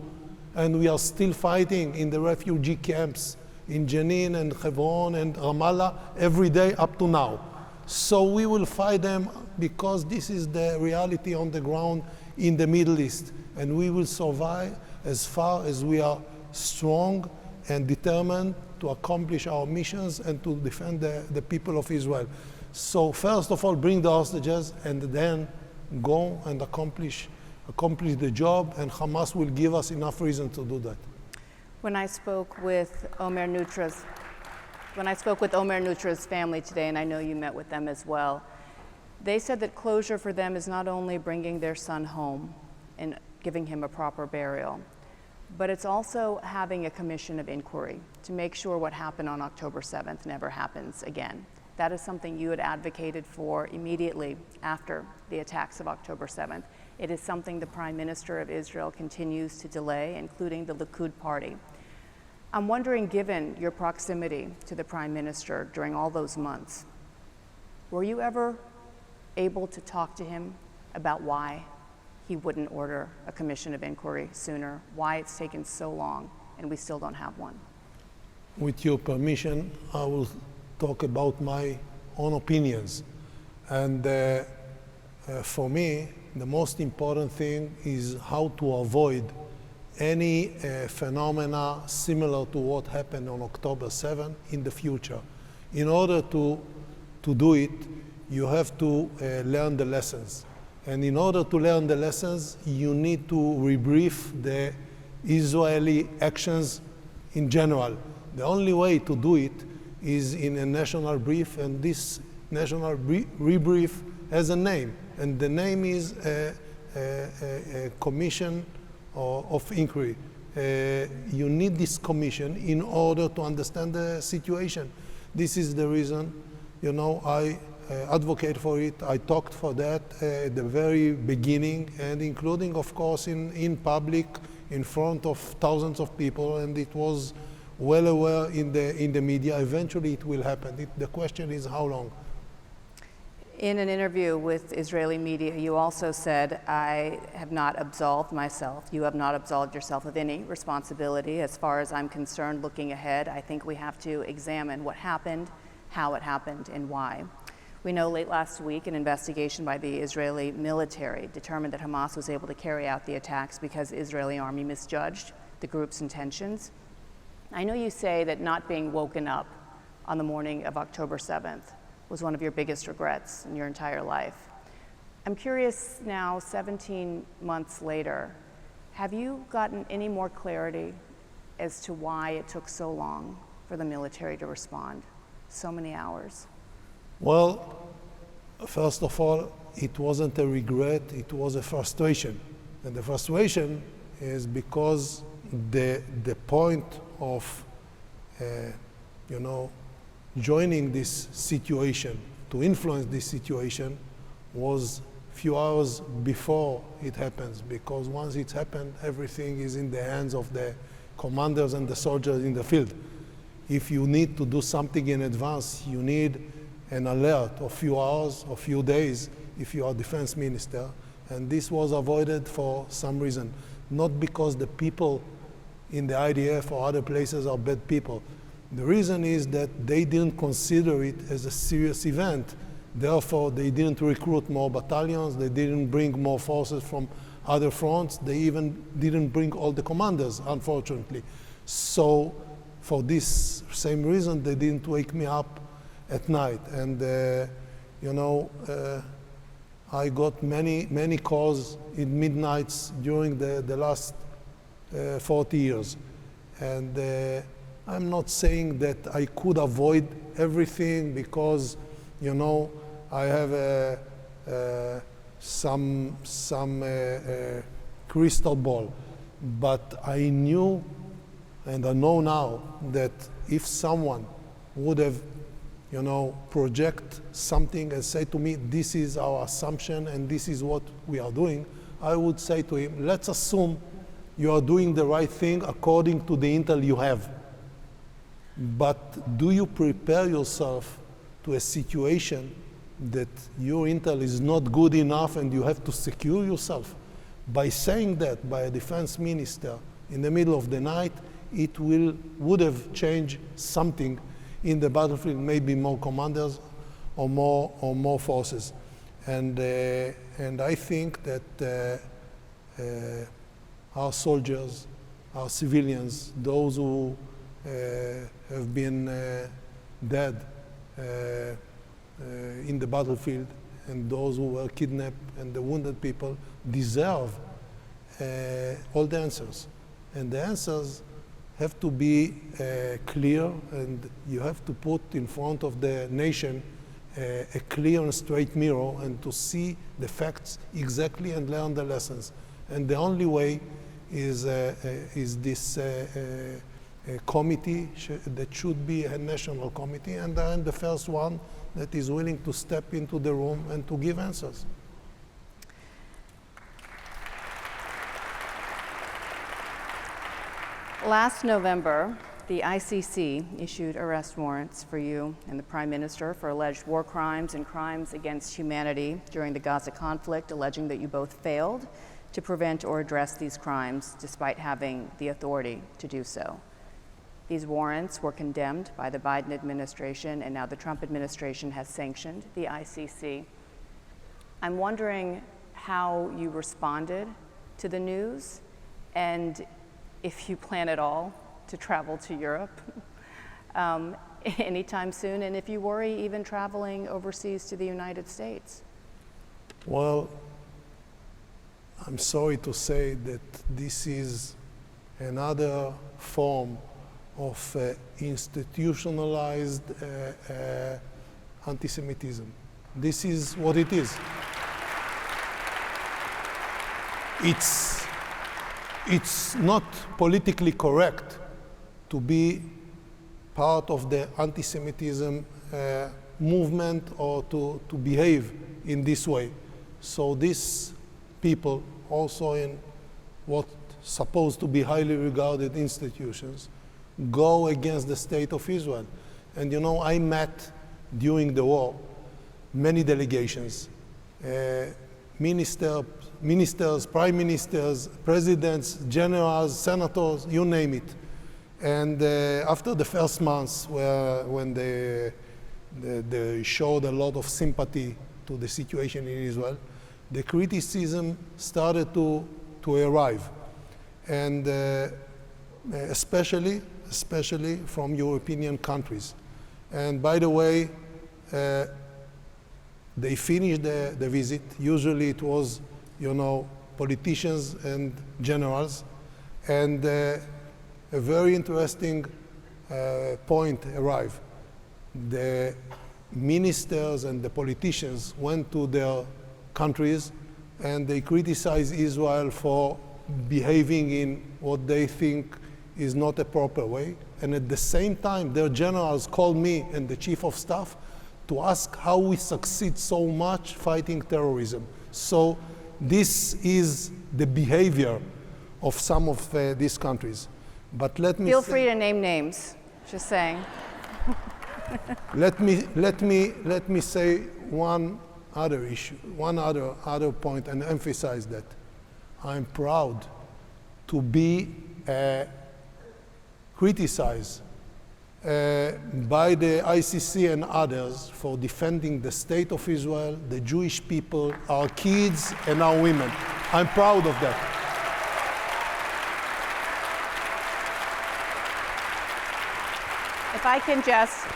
and we are still fighting in the refugee camps in Jenin and Hebron and Ramallah every day up to now. So we will fight them because this is the reality on the ground in the Middle East, and we will survive as far as we are strong and determined to accomplish our missions and to defend the people of Israel. So first of all, bring the hostages, and then go and accomplish the job, and Hamas will give us enough reason to do that. When I spoke with Omer Nutra's family today, and I know you met with them as well, they said that closure for them is not only bringing their son home and giving him a proper burial, but it's also having a commission of inquiry to make sure what happened on October 7th never happens again. That is something you had advocated for immediately after the attacks of October 7th. It is something the Prime Minister of Israel continues to delay, including the Likud party. I'm wondering, given your proximity to the Prime Minister during all those months, were you ever able to talk to him about why he wouldn't order a commission of inquiry sooner, why it's taken so long and we still don't have one? With your permission, I will talk about my own opinions. And for me, the most important thing is how to avoid any phenomena similar to what happened on October 7 in the future. In order to do it, you have to learn the lessons. And in order to learn the lessons, you need to rebrief the Israeli actions in general. The only way to do it is in a national brief, and this national rebrief has a name, and the name is a commission of inquiry. You need this commission in order to understand the situation. This is the reason, I advocate for it. I talked for that at the very beginning, and including, of course, in public, in front of thousands of people, and it was well aware in the media. Eventually it will happen. The question is how long. In an interview with Israeli media, you also said, I have not absolved myself. You have not absolved yourself of any responsibility. As far as I'm concerned, looking ahead, I think we have to examine what happened, how it happened, and why. We know late last week an investigation by the Israeli military determined that Hamas was able to carry out the attacks because the Israeli army misjudged the group's intentions. I know you say that not being woken up on the morning of October 7th was one of your biggest regrets in your entire life. I'm curious now, 17 months later, have you gotten any more clarity as to why it took so long for the military to respond? So many hours. Well, first of all, it wasn't a regret, it was a frustration. And the frustration is because the point of, joining this situation, to influence this situation, was few hours before it happens, because once it's happened, everything is in the hands of the commanders and the soldiers in the field. If you need to do something in advance, you need an alert of few hours or few days if you are defense minister, and this was avoided for some reason. Not because the people in the IDF or other places are bad people. The reason is that they didn't consider it as a serious event. Therefore, they didn't recruit more battalions, they didn't bring more forces from other fronts, they even didn't bring all the commanders, unfortunately. So, for this same reason, they didn't wake me up at night. And, I got many calls in midnights during the last 40 years. And I'm not saying that I could avoid everything because, I have some crystal ball. But I knew, and I know now, that if someone would have, project something and say to me, this is our assumption and this is what we are doing, I would say to him, let's assume you are doing the right thing according to the intel you have. But do you prepare yourself to a situation that your intel is not good enough and you have to secure yourself? By saying that by a defense minister in the middle of the night, it would have changed something in the battlefield, maybe more commanders or more forces. And I think that our soldiers, our civilians, those who have been dead in the battlefield, and those who were kidnapped and the wounded people deserve all the answers. And the answers have to be clear, and you have to put in front of the nation a clear and straight mirror and to see the facts exactly and learn the lessons. And the only way is this committee that should be a national committee, and I'm the first one that is willing to step into the room and to give answers. Last November, the ICC issued arrest warrants for you and the Prime Minister for alleged war crimes and crimes against humanity during the Gaza conflict, alleging that you both failed to prevent or address these crimes despite having the authority to do so. These warrants were condemned by the Biden administration, and now the Trump administration has sanctioned the ICC. I'm wondering how you responded to the news, and if you plan at all to travel to Europe anytime soon, and if you worry even traveling overseas to the United States. Well, I'm sorry to say that this is another form of institutionalized anti-Semitism. This is what it is. It's not politically correct to be part of the anti-Semitism movement or to behave in this way. So these people, also in what supposed to be highly regarded institutions, go against the state of Israel. And I met during the war many delegations, ministers, prime ministers, presidents, generals, senators, you name it. And after the first months, when they showed a lot of sympathy to the situation in Israel, the criticism started to arrive, and especially from European countries. And by the way, they finished the visit. Usually it was, politicians and generals. And a very interesting point arrived. The ministers and the politicians went to their countries and they criticized Israel for behaving in what they think is not a proper way. And at the same time, their generals called me and the chief of staff to ask how we succeed so much fighting terrorism. So this is the behavior of some of these countries. But let me feel free to name names, just saying. let me say one other issue, one other point, and emphasize that I'm proud to be criticized by the ICC and others for defending the state of Israel, the Jewish people, our kids, and our women. I'm proud of that. If I can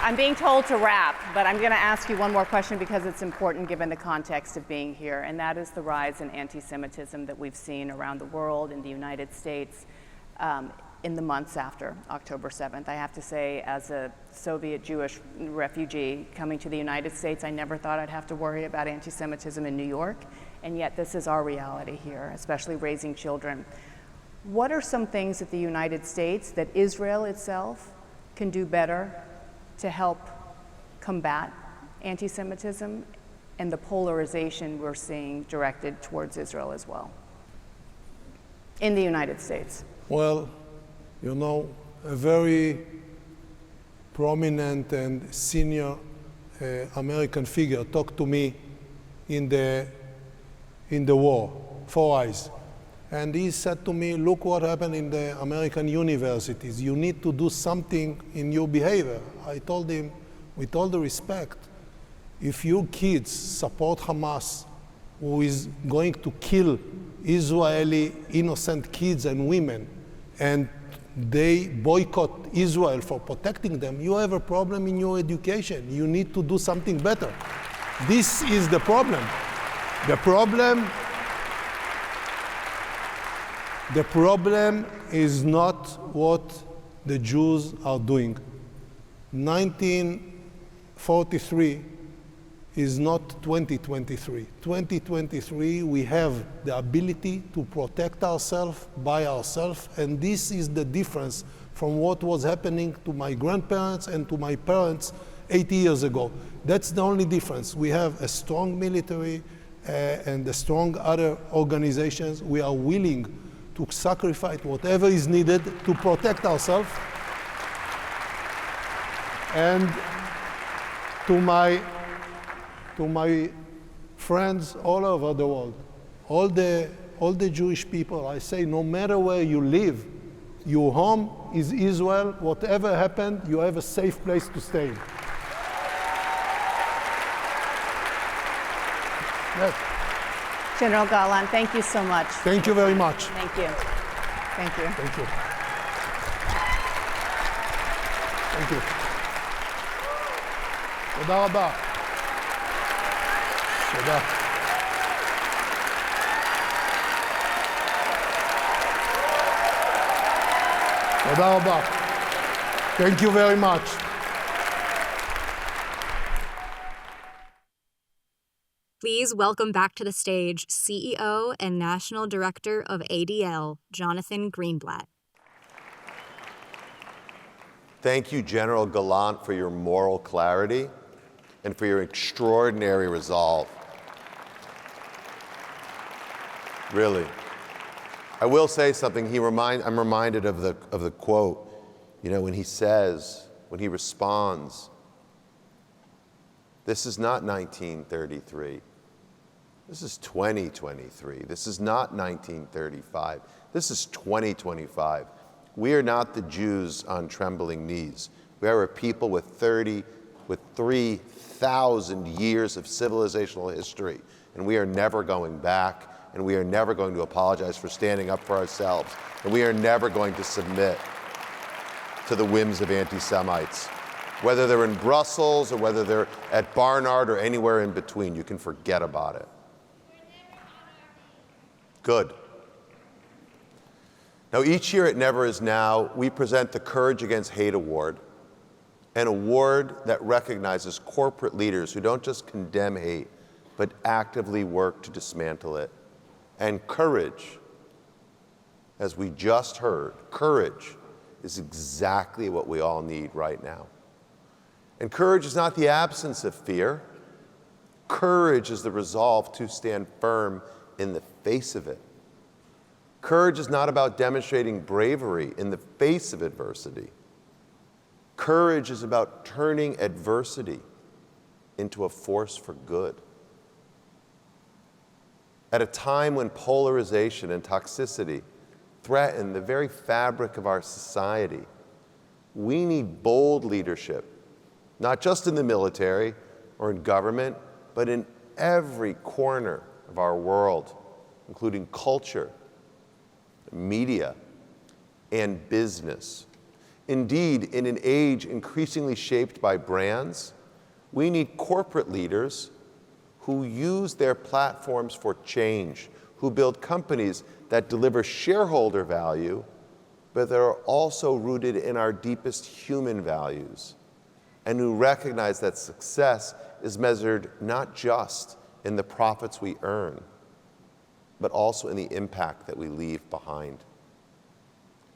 I'm being told to wrap, but I'm going to ask you one more question because it's important given the context of being here, and that is the rise in anti-Semitism that we've seen around the world, in the United States, in the months after October 7th. I have to say, as a Soviet Jewish refugee coming to the United States, I never thought I'd have to worry about anti-Semitism in New York, and yet this is our reality here, especially raising children. What are some things that the United States, that Israel itself, can do better to help combat anti-Semitism and the polarization we're seeing directed towards Israel as well in the United States? Well, a very prominent and senior American figure talked to me in the war, Four Eyes. And he said to me, look what happened in the American universities. You need to do something in your behavior. I told him, with all the respect, if your kids support Hamas, who is going to kill Israeli innocent kids and women, and they boycott Israel for protecting them, you have a problem in your education. You need to do something better. This is the problem. The problem is not what the Jews are doing. 1943 is not 2023. 2023, we have the ability to protect ourselves by ourselves, and this is the difference from what was happening to my grandparents and to my parents 80 years ago. That's the only difference. We have a strong military and a strong other organizations. We are willing to sacrifice whatever is needed to protect ourselves. And to my friends all over the world, all the Jewish people, I say, no matter where you live, your home is Israel. Whatever happened, you have a safe place to stay. Yes. General Gallant, thank you so much. Thank you very much. Thank you. Thank you. Thank you. Thank you. תודה רבה. תודה. תודה רבה. Thank you very much. Please welcome back to the stage CEO and National Director of ADL, Jonathan Greenblatt. Thank you, General Gallant, for your moral clarity and for your extraordinary resolve. Really. I will say something. I'm reminded of the quote, when he responds, This is not 1933. This is 2023. This is not 1935. This is 2025. We are not the Jews on trembling knees. We are a people with 3,000 years of civilizational history, and we are never going back, and we are never going to apologize for standing up for ourselves, and we are never going to submit to the whims of anti-Semites. Whether they're in Brussels or whether they're at Barnard or anywhere in between, you can forget about it. Good. Now, each year at Never Is Now, we present the Courage Against Hate Award, an award that recognizes corporate leaders who don't just condemn hate, but actively work to dismantle it. And courage, as we just heard, courage is exactly what we all need right now. And courage is not the absence of fear. Courage is the resolve to stand firm in the face of it. Courage is not about demonstrating bravery in the face of adversity. Courage is about turning adversity into a force for good. At a time when polarization and toxicity threaten the very fabric of our society, we need bold leadership, not just in the military or in government, but in every corner of our world, including culture, media, and business. Indeed, in an age increasingly shaped by brands, we need corporate leaders who use their platforms for change, who build companies that deliver shareholder value, but that are also rooted in our deepest human values, and who recognize that success is measured not just in the profits we earn, but also in the impact that we leave behind.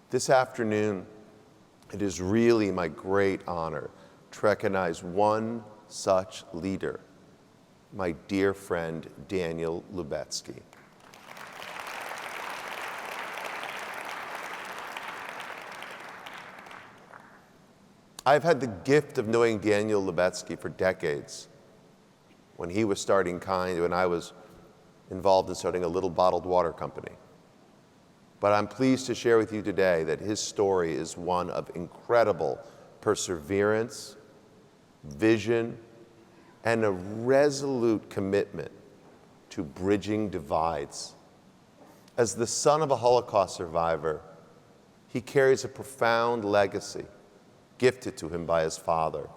This afternoon, it is really my great honor to recognize one such leader, my dear friend, Daniel Lubetzky. I've had the gift of knowing Daniel Lubetzky for decades. When he was starting Kind, when I was involved in starting a little bottled water company. But I'm pleased to share with you today that his story is one of incredible perseverance, vision, and a resolute commitment to bridging divides. As the son of a Holocaust survivor, he carries a profound legacy gifted to him by his father,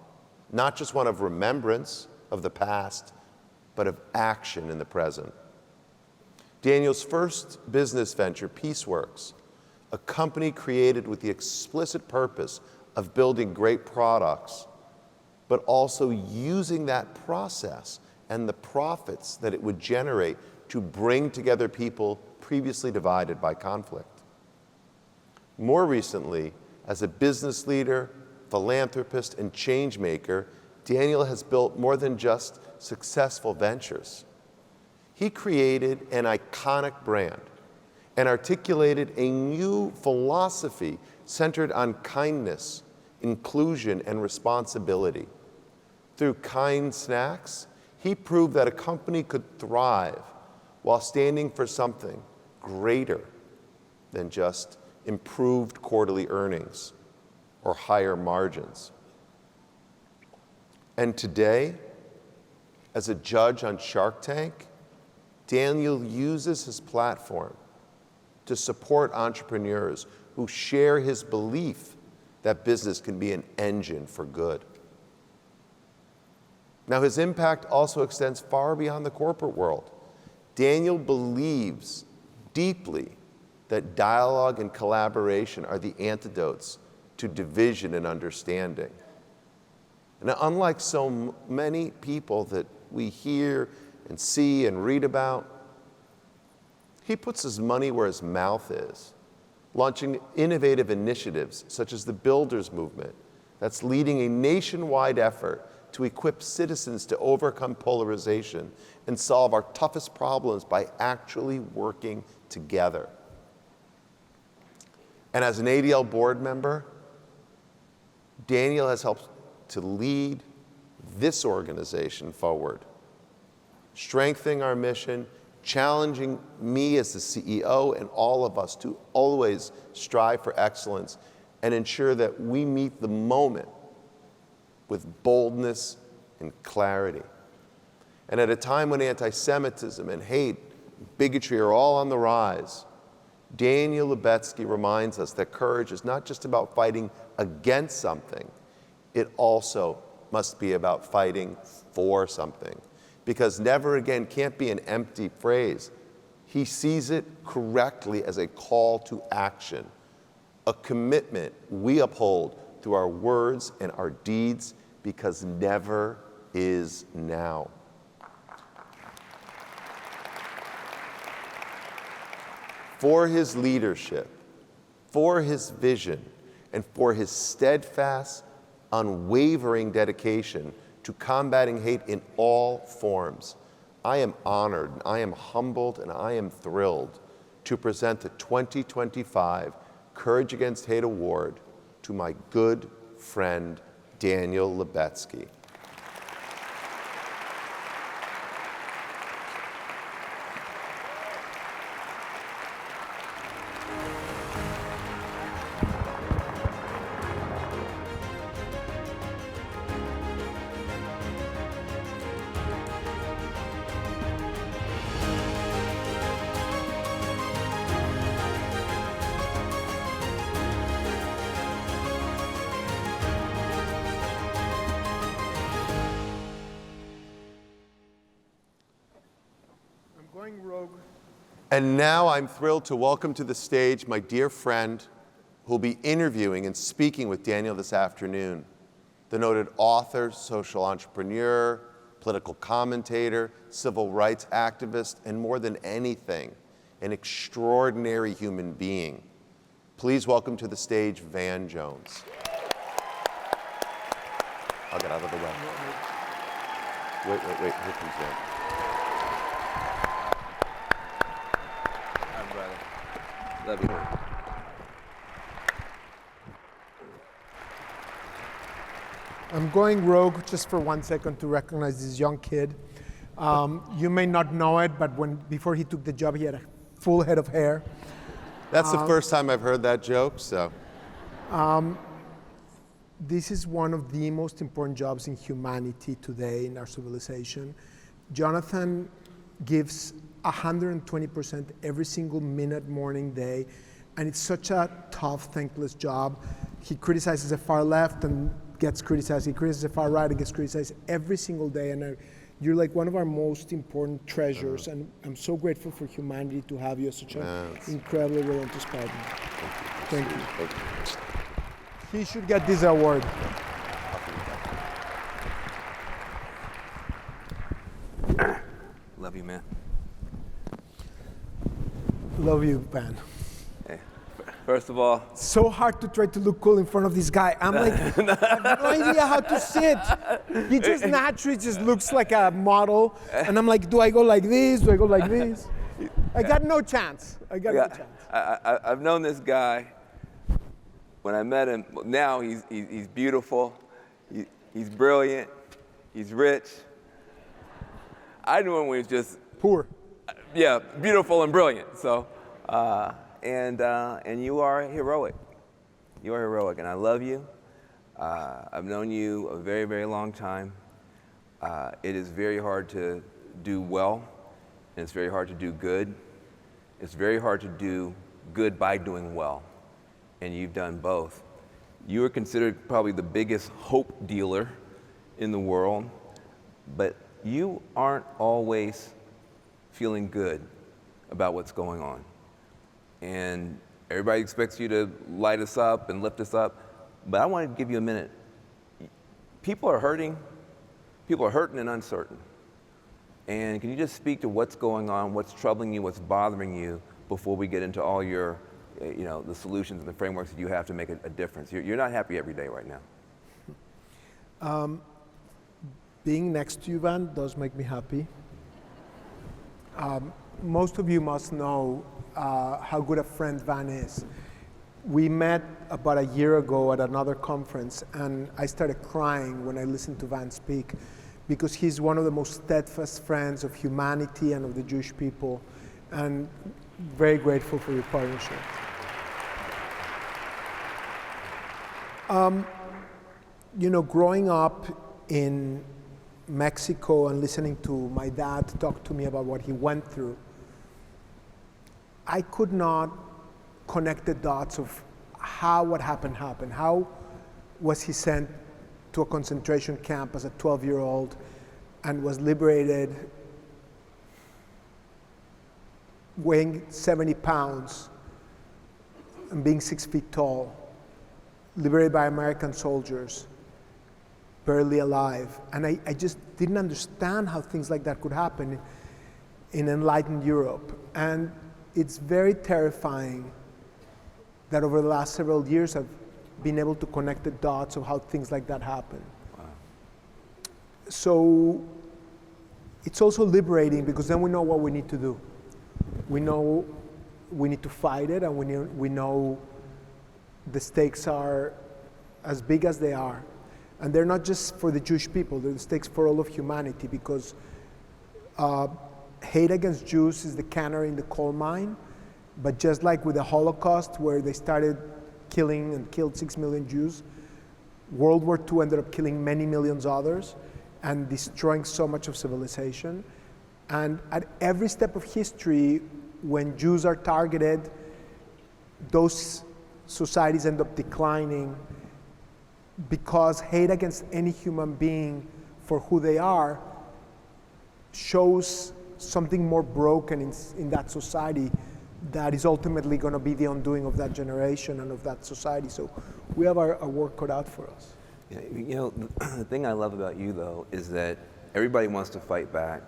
not just one of remembrance of the past, but of action in the present. Daniel's first business venture, Peaceworks, a company created with the explicit purpose of building great products, but also using that process and the profits that it would generate to bring together people previously divided by conflict. More recently, as a business leader, philanthropist, and change maker, Daniel has built more than just successful ventures. He created an iconic brand and articulated a new philosophy centered on kindness, inclusion, and responsibility. Through Kind Snacks, he proved that a company could thrive while standing for something greater than just improved quarterly earnings or higher margins. And today, as a judge on Shark Tank, Daniel uses his platform to support entrepreneurs who share his belief that business can be an engine for good. Now, his impact also extends far beyond the corporate world. Daniel believes deeply that dialogue and collaboration are the antidotes to division and understanding. And unlike so many people that we hear and see and read about, he puts his money where his mouth is, launching innovative initiatives such as the Builders Movement that's leading a nationwide effort to equip citizens to overcome polarization and solve our toughest problems by actually working together. And as an ADL board member, Daniel has helped to lead, this organization forward, strengthening our mission, challenging me as the CEO and all of us to always strive for excellence and ensure that we meet the moment with boldness and clarity. And at a time when anti-Semitism and hate, bigotry are all on the rise, Daniel Lubetzky reminds us that courage is not just about fighting against something, it also must be about fighting for something. Because never again can't be an empty phrase. He sees it correctly as a call to action, a commitment we uphold through our words and our deeds, because never is now. For his leadership, for his vision, and for his steadfast, unwavering dedication to combating hate in all forms, I am honored, I am humbled, and I am thrilled to present the 2025 Courage Against Hate Award to my good friend, Daniel Lubetzky. And now I'm thrilled to welcome to the stage my dear friend who will be interviewing and speaking with Daniel this afternoon, the noted author, social entrepreneur, political commentator, civil rights activist, and more than anything, an extraordinary human being. Please welcome to the stage Van Jones. I'll get out of the way. Wait, here comes Van. Love you. I'm going rogue just for 1 second to recognize this young kid. You may not know it, but before he took the job, he had a full head of hair. That's the first time I've heard that joke, so. This is one of the most important jobs in humanity today in our civilization. Jonathan gives 120% every single minute, morning, day, and it's such a tough, thankless job. He criticizes the far left and gets criticized. He criticizes the far right and gets criticized every single day, and you're like one of our most important treasures, and I'm so grateful for humanity to have you as such an incredibly relentless partner. Thank you. He should get this award. Love you, man. Love you, Ben. Hey, first of all, so hard to try to look cool in front of this guy. I'm like, I have no idea how to sit. He just naturally just looks like a model, and I'm like, do I go like this? Do I go like this? I got no chance. No chance. I've known this guy. When I met him, now he's beautiful, he's brilliant, he's rich. I knew him when he was just poor. Yeah, beautiful and brilliant. So, and you are heroic. You are heroic, and I love you. I've known you a very, very long time. It is very hard to do well, and it's very hard to do good. It's very hard to do good by doing well, and you've done both. You are considered probably the biggest hope dealer in the world, but you aren't always feeling good about what's going on. And everybody expects you to light us up and lift us up, but I want to give you a minute. People are hurting and uncertain. And can you just speak to what's going on, what's troubling you, what's bothering you, before we get into all your, the solutions and the frameworks that you have to make a difference? You're not happy every day right now. Being next to you, Van, does make me happy. Most of you must know how good a friend Van is. We met about a year ago at another conference, and I started crying when I listened to Van speak, because he's one of the most steadfast friends of humanity and of the Jewish people, and very grateful for your partnership. You know, growing up in Mexico and listening to my dad talk to me about what he went through, I could not connect the dots of how what happened. How was he sent to a concentration camp as a 12-year-old and was liberated weighing 70 pounds and being 6 feet tall, liberated by American soldiers, barely alive. And I just didn't understand how things like that could happen in enlightened Europe. And it's very terrifying that over the last several years I've been able to connect the dots of how things like that happen. Wow. So it's also liberating, because then we know what we need to do. We know we need to fight it, and we know the stakes are as big as they are. And they're not just for the Jewish people, they're the stakes for all of humanity, because hate against Jews is the canary in the coal mine. But just like with the Holocaust, where they started killing and killed 6 million Jews, World War II ended up killing many millions others and destroying so much of civilization. And at every step of history, when Jews are targeted, those societies end up declining, because hate against any human being for who they are shows something more broken in that society that is ultimately going to be the undoing of that generation and of that society. So we have our work cut out for us. Yeah, you know, the thing I love about you, though, is that everybody wants to fight back,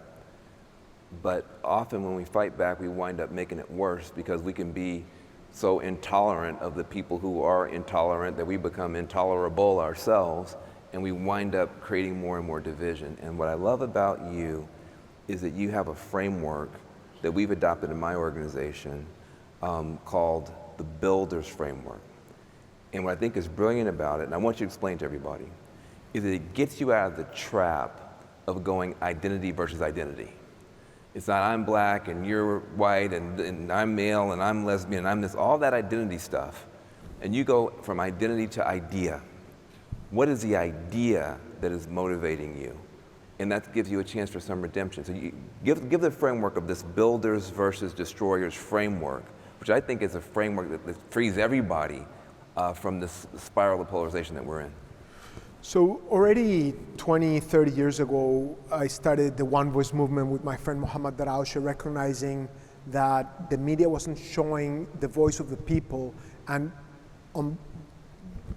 but often when we fight back, we wind up making it worse, because we can be so intolerant of the people who are intolerant that we become intolerable ourselves, and we wind up creating more and more division. And what I love about you is that you have a framework that we've adopted in my organization called the Builders Framework. And what I think is brilliant about it, and I want you to explain to everybody, is that it gets you out of the trap of going identity versus identity. It's not I'm black and you're white and I'm male and I'm lesbian and I'm this, all that identity stuff. And you go from identity to idea. What is the idea that is motivating you? And that gives you a chance for some redemption. So you give the framework of this builders versus destroyers framework, which I think is a framework that frees everybody from this spiral of polarization that we're in. So already 20, 30 years ago, I started the One Voice movement with my friend Mohammad Daraoche, recognizing that the media wasn't showing the voice of the people. And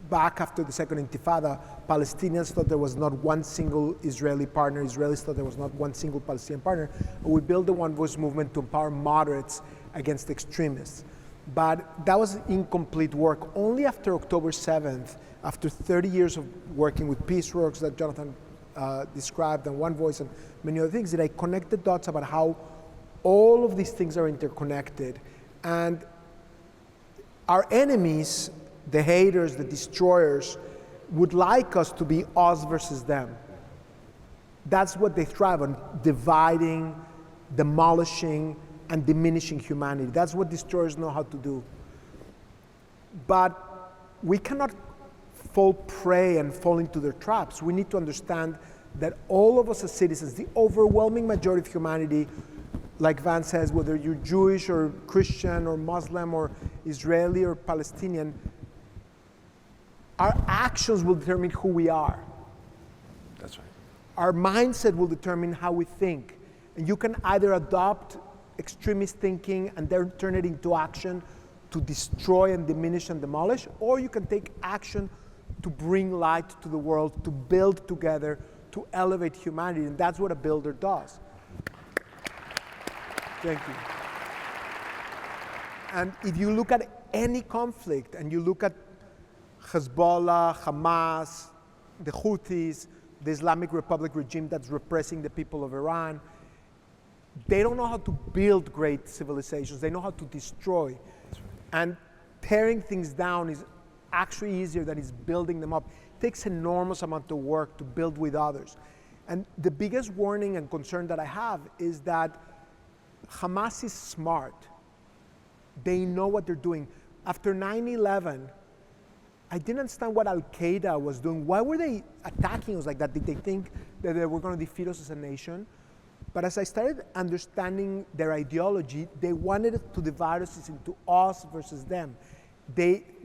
back after the Second Intifada, Palestinians thought there was not one single Israeli partner. Israelis thought there was not one single Palestinian partner. And we built the One Voice movement to empower moderates against extremists. But that was incomplete work. Only after October 7th, after 30 years of working with Peaceworks that Jonathan described, and One Voice and many other things, did I connect the dots about how all of these things are interconnected. And our enemies, the haters, the destroyers, would like us to be us versus them. That's what they thrive on, dividing, demolishing, and diminishing humanity. That's what destroyers know how to do. But we cannot fall prey and fall into their traps. We need to understand that all of us as citizens, the overwhelming majority of humanity, like Van says, whether you're Jewish or Christian or Muslim or Israeli or Palestinian, our actions will determine who we are. That's right. Our mindset will determine how we think. And you can either adopt extremist thinking and then turn it into action to destroy and diminish and demolish, or you can take action to bring light to the world, to build together, to elevate humanity. And that's what a builder does. Thank you. And if you look at any conflict and you look at Hezbollah, Hamas, the Houthis, the Islamic Republic regime that's repressing the people of Iran, they don't know how to build great civilizations. They know how to destroy. And tearing things down is actually easier than is building them up. It takes enormous amount of work to build with others. And the biggest warning and concern that I have is that Hamas is smart. They know what they're doing. After 9/11, I didn't understand what Al-Qaeda was doing. Why were they attacking us like that? Did they think that they were going to defeat us as a nation? But as I started understanding their ideology, they wanted to divide us into us versus them.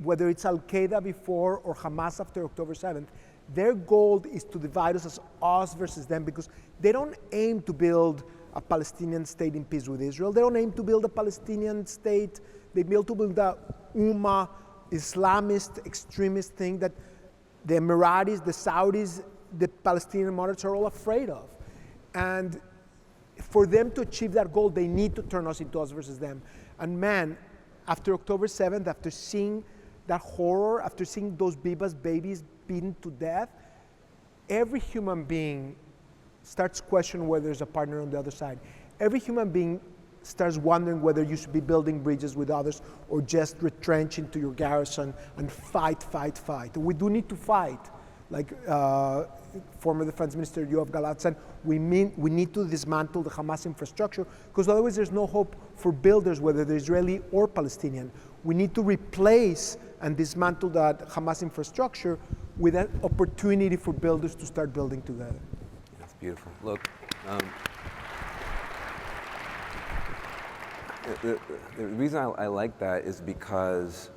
Whether it's Al-Qaeda before or Hamas after October 7th, their goal is to divide us as us versus them, because they don't aim to build a Palestinian state in peace with Israel. They don't aim to build a Palestinian state. They build to build a Ummah, Islamist, extremist thing that the Emiratis, the Saudis, the Palestinian moderates are all afraid of. And for them to achieve that goal, they need to turn us into us versus them. And man, after October 7th, after seeing that horror, after seeing those babies beaten to death, every human being starts questioning whether there's a partner on the other side. Every human being starts wondering whether you should be building bridges with others or just retrench into your garrison and fight. We do need to fight. Like former Defense Minister Yoav Gallant said, we need to dismantle the Hamas infrastructure, because otherwise there's no hope for builders, whether they're Israeli or Palestinian. We need to replace and dismantle that Hamas infrastructure with an opportunity for builders to start building together. That's beautiful. Look, the reason I like that is because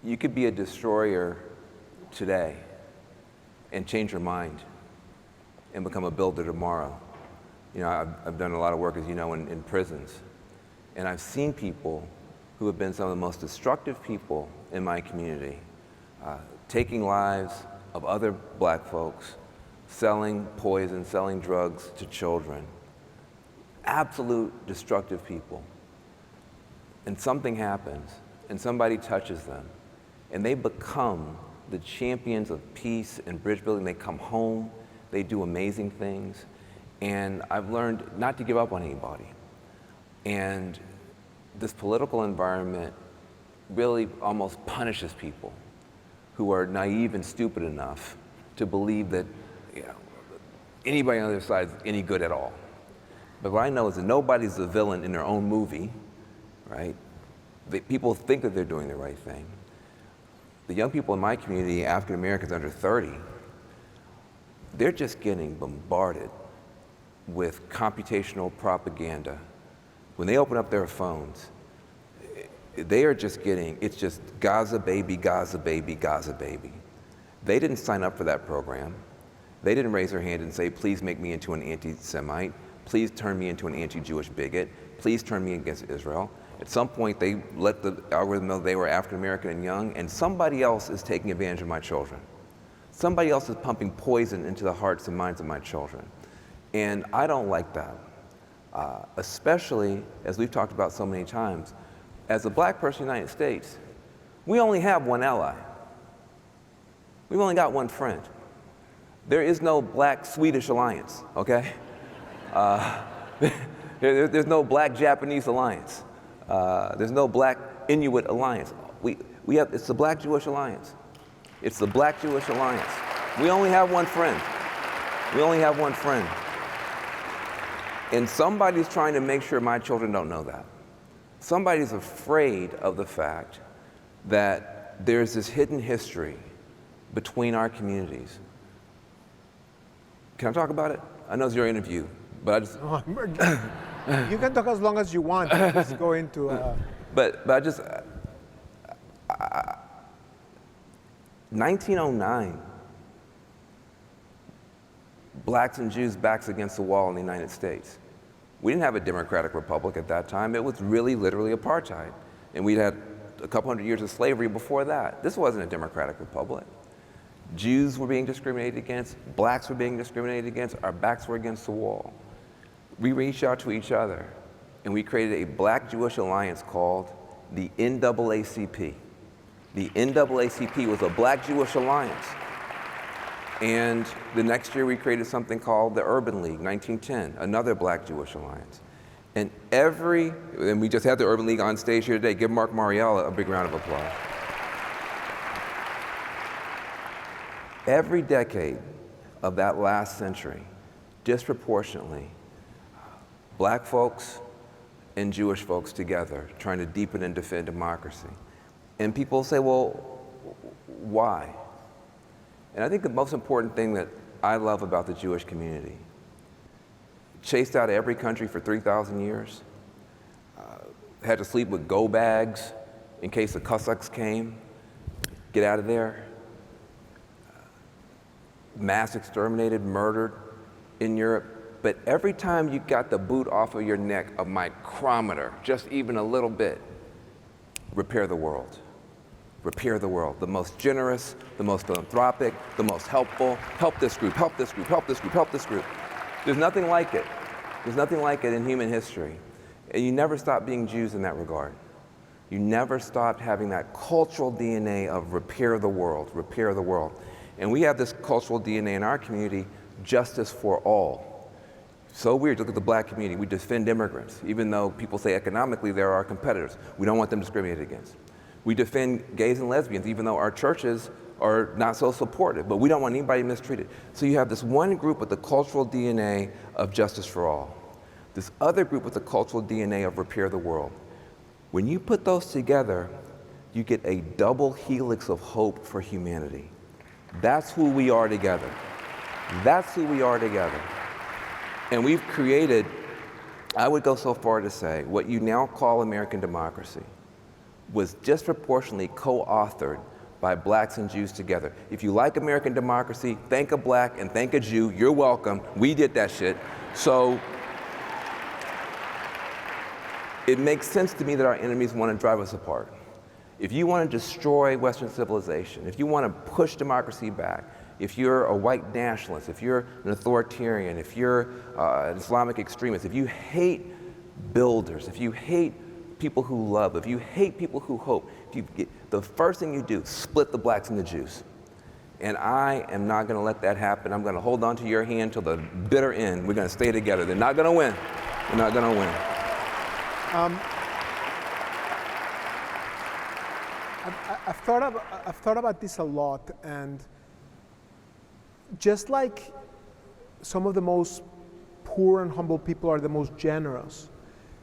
you could be a destroyer today and change your mind and become a builder tomorrow. You know, I've done a lot of work, as you know, in prisons, and I've seen people who have been some of the most destructive people in my community, taking lives of other black folks, selling poison, selling drugs to children. Absolute destructive people. And something happens, and somebody touches them, and they become the champions of peace and bridge building. They come home, they do amazing things, and I've learned not to give up on anybody. And this political environment really almost punishes people who are naive and stupid enough to believe that, you know, anybody on the other side is any good at all. But what I know is that nobody's a villain in their own movie, right? People think that they're doing the right thing. The young people in my community, African Americans under 30, they're just getting bombarded with computational propaganda. When they open up their phones, they are just getting, it's just Gaza baby, Gaza baby, Gaza baby. They didn't sign up for that program. They didn't raise their hand and say, please make me into an anti-Semite. Please turn me into an anti-Jewish bigot. Please turn me against Israel. At some point, they let the algorithm know they were African American and young, and somebody else is taking advantage of my children. Somebody else is pumping poison into the hearts and minds of my children. And I don't like that, especially, as we've talked about so many times, as a black person in the United States, we only have one ally. We've only got one friend. There is no black-Swedish alliance, okay? There's no black-Japanese alliance. There's no black Inuit alliance. It's the Black-Jewish alliance. It's the Black-Jewish alliance. We only have one friend. We only have one friend. And somebody's trying to make sure my children don't know that. Somebody's afraid of the fact that there's this hidden history between our communities. Can I talk about it? I know it's your interview, but I just... You can talk as long as you want. I'm just going to... But I just... 1909, blacks and Jews backs against the wall in the United States. We didn't have a democratic republic at that time. It was really literally apartheid. And we'd had a couple hundred years of slavery before that. This wasn't a democratic republic. Jews were being discriminated against, blacks were being discriminated against, our backs were against the wall. We reached out to each other and we created a black-Jewish alliance called the NAACP. The NAACP was a black-Jewish alliance. And the next year we created something called the Urban League, 1910, another black-Jewish alliance. And And we just had the Urban League on stage here today. Give Marc Morial a big round of applause. Every decade of that last century, disproportionately, black folks and Jewish folks together trying to deepen and defend democracy. And people say, well, why? And I think the most important thing that I love about the Jewish community, chased out of every country for 3,000 years, had to sleep with go bags in case the Cossacks came, get out of there, mass exterminated, murdered in Europe. But every time you got the boot off of your neck a micrometer, just even a little bit, repair the world. Repair the world. The most generous, the most philanthropic, the most helpful. Help this group, help this group, help this group, help this group. There's nothing like it. There's nothing like it in human history. And you never stop being Jews in that regard. You never stopped having that cultural DNA of repair the world, repair the world. And we have this cultural DNA in our community, justice for all. So weird, look at the black community. We defend immigrants, even though people say economically they're our competitors. We don't want them discriminated against. We defend gays and lesbians, even though our churches are not so supportive, but we don't want anybody mistreated. So you have this one group with the cultural DNA of justice for all, this other group with the cultural DNA of repair the world. When you put those together, you get a double helix of hope for humanity. That's who we are together. That's who we are together. And we've created, I would go so far to say, what you now call American democracy was disproportionately co-authored by blacks and Jews together. If you like American democracy, thank a black and thank a Jew. You're welcome. We did that shit. So it makes sense to me that our enemies want to drive us apart. If you want to destroy Western civilization, if you want to push democracy back, if you're a white nationalist, if you're an authoritarian, if you're an Islamic extremist, if you hate builders, if you hate people who love, if you hate people who hope, the first thing you do, split the blacks and the Jews. And I am not going to let that happen. I'm going to hold on to your hand till the bitter end. We're going to stay together. They're not going to win. They're not going to win. I've thought about this a lot, and just like some of the most poor and humble people are the most generous,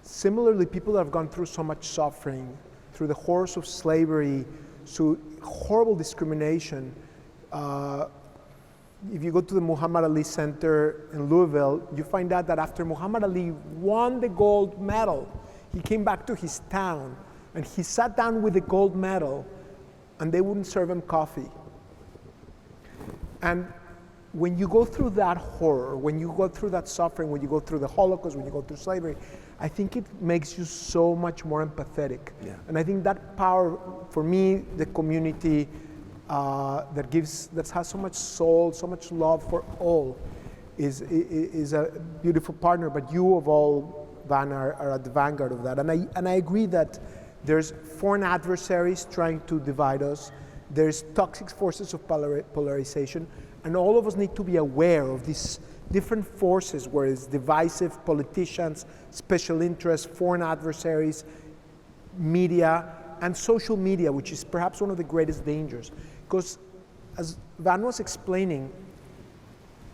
similarly, people that have gone through so much suffering, through the horrors of slavery, through horrible discrimination. If you go to the Muhammad Ali Center in Louisville, you find out that after Muhammad Ali won the gold medal, he came back to his town and he sat down with the gold medal and they wouldn't serve him coffee. And when you go through that horror, when you go through that suffering, when you go through the Holocaust, when you go through slavery, I think it makes you so much more empathetic. Yeah. And I think that power, for me, the community that has so much soul, so much love for all, is a beautiful partner. But you, of all, Van, are at the vanguard of that. And I agree that there's foreign adversaries trying to divide us. There's toxic forces of polarization. And all of us need to be aware of these different forces, where it's divisive politicians, special interests, foreign adversaries, media, and social media, which is perhaps one of the greatest dangers. Because as Van was explaining,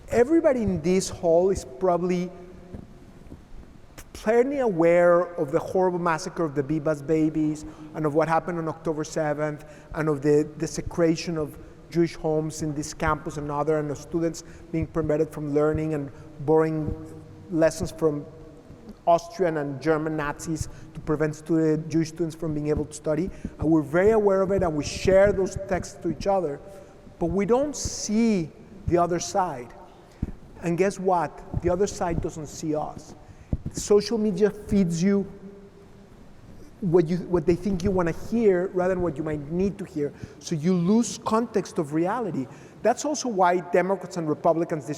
everybody in this hall is probably plenty aware of the horrible massacre of the Bibas babies and of what happened on October 7th and of the desecration of Jewish homes in this campus and other, and of students being prevented from learning and borrowing lessons from Austrian and German Nazis to prevent Jewish students from being able to study. And we're very aware of it, and we share those texts to each other, but we don't see the other side. And guess what? The other side doesn't see us. Social media feeds you what they think you want to hear rather than what you might need to hear. So you lose context of reality. That's also why Democrats and Republicans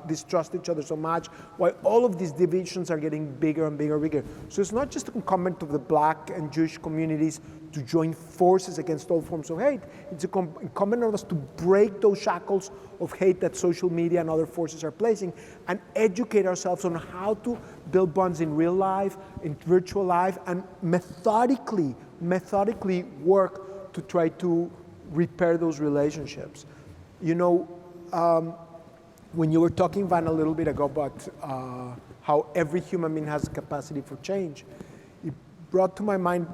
distrust each other so much, why all of these divisions are getting bigger and bigger and bigger. So it's not just incumbent of the Black and Jewish communities to join forces against all forms of hate. It's incumbent on us to break those shackles of hate that social media and other forces are placing and educate ourselves on how to build bonds in real life, in virtual life, and methodically work to try to repair those relationships. You know, when you were talking, Van, a little bit ago about how every human being has a capacity for change, it brought to my mind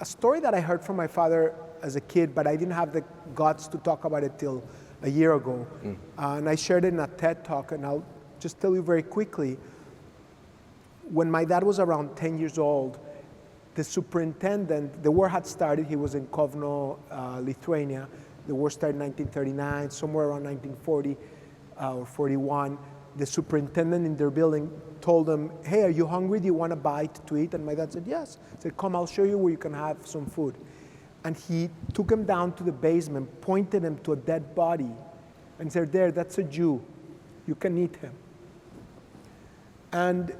a story that I heard from my father as a kid, but I didn't have the guts to talk about it till a year ago. And I shared it in a TED Talk, and I'll just tell you very quickly. When my dad was around 10 years old, the superintendent, the war had started, he was in Kovno, Lithuania. The war started in 1939, somewhere around 1940 or 41. The superintendent in their building told them, hey, are you hungry? Do you want a bite to eat? And my dad said, yes. He said, come, I'll show you where you can have some food. And he took him down to the basement, pointed him to a dead body, and said, there, that's a Jew. You can eat him. And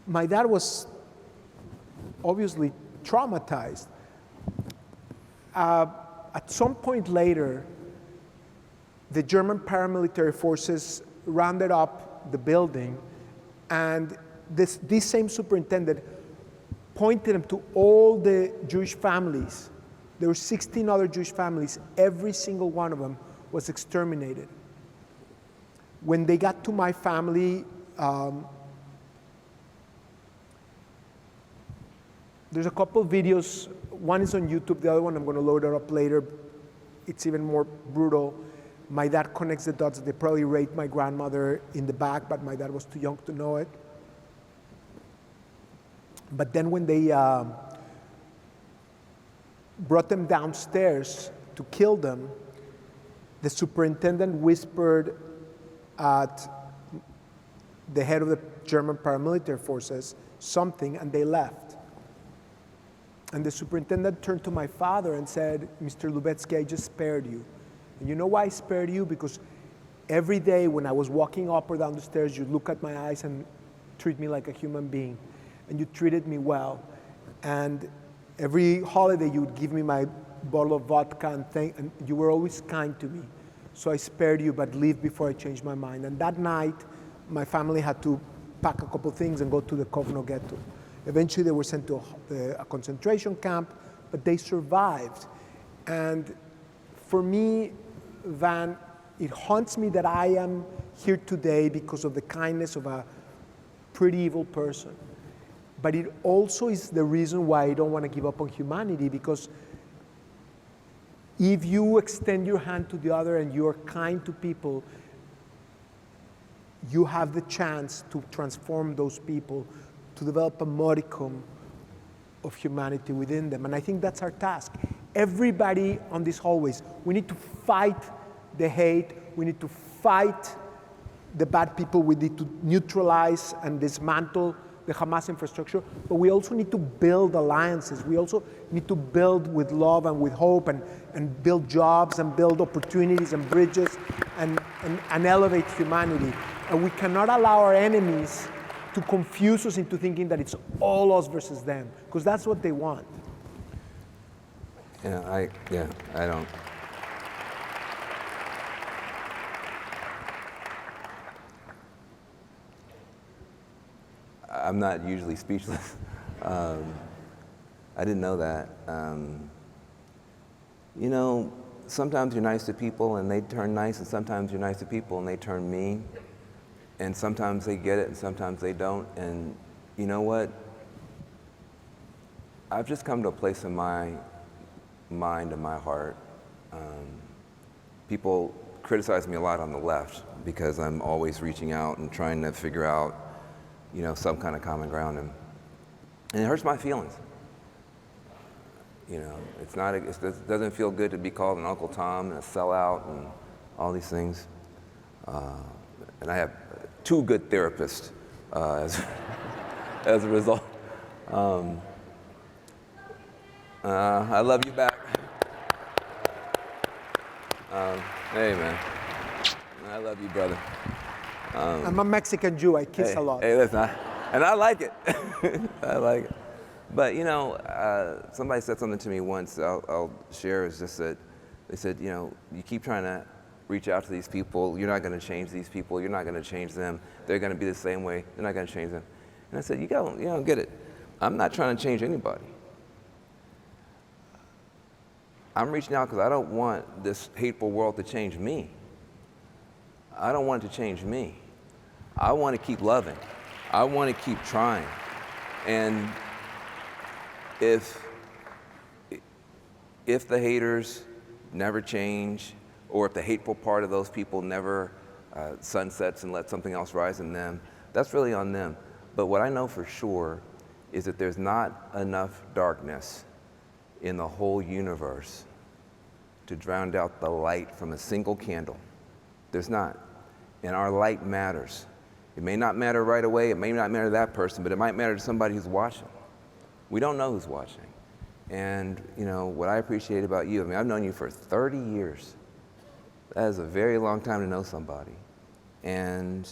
my dad was obviously traumatized. At some point later, the German paramilitary forces rounded up the building, and this same superintendent pointed him to all the Jewish families. There were 16 other Jewish families. Every single one of them was exterminated. When they got to my family, there's a couple videos. One is on YouTube, the other one I'm going to load it up later. It's even more brutal. My dad connects the dots. They probably raped my grandmother in the back, but my dad was too young to know it. But then when they brought them downstairs to kill them, the superintendent whispered at the head of the German paramilitary forces something, and they left. And the superintendent turned to my father and said, Mr. Lubetzky, I just spared you. And you know why I spared you? Because every day when I was walking up or down the stairs, you'd look at my eyes and treat me like a human being. And you treated me well. And every holiday you would give me my bottle of vodka and you were always kind to me. So I spared you, but leave before I changed my mind. And that night, my family had to pack a couple things and go to the Kovno ghetto. Eventually they were sent to a concentration camp, but they survived. And for me, Van, it haunts me that I am here today because of the kindness of a pretty evil person. But it also is the reason why I don't want to give up on humanity, because if you extend your hand to the other and you're kind to people, you have the chance to transform those people, to develop a modicum of humanity within them. And I think that's our task. Everybody on these hallways, we need to fight the hate, we need to fight the bad people, we need to neutralize and dismantle the Hamas infrastructure, but we also need to build alliances. We also need to build with love and with hope and build jobs and build opportunities and bridges and elevate humanity. And we cannot allow our enemies to confuse us into thinking that it's all us versus them, because that's what they want. I don't. I'm not usually speechless. I didn't know that. You know, sometimes you're nice to people and they turn nice, and sometimes you're nice to people and they turn mean. And sometimes they get it and sometimes they don't. And you know what? I've just come to a place in my mind and my heart. People criticize me a lot on the left because I'm always reaching out and trying to figure out, you know, some kind of common ground. And it hurts my feelings. You know, it doesn't feel good to be called an Uncle Tom and a sellout and all these things. And I have 2 good therapists as a result. I love you back. Hey, man. I love you, brother. I'm a Mexican Jew. I kiss a lot. Hey, listen, and I like it. I like it. But you know, somebody said something to me once. I'll share. Is just that they said, you know, you keep trying to reach out to these people. You're not going to change these people. You're not going to change them. They're going to be the same way. You're not going to change them. And I said, you don't get it. I'm not trying to change anybody. I'm reaching out because I don't want this hateful world to change me. I don't want it to change me. I want to keep loving. I want to keep trying. And if the haters never change, or if the hateful part of those people never sunsets and lets something else rise in them, that's really on them. But what I know for sure is that there's not enough darkness in the whole universe to drown out the light from a single candle. There's not. And our light matters. It may not matter right away, it may not matter to that person, but it might matter to somebody who's watching. We don't know who's watching. And you know, what I appreciate about you, I mean, I've known you for 30 years. That is a very long time to know somebody. And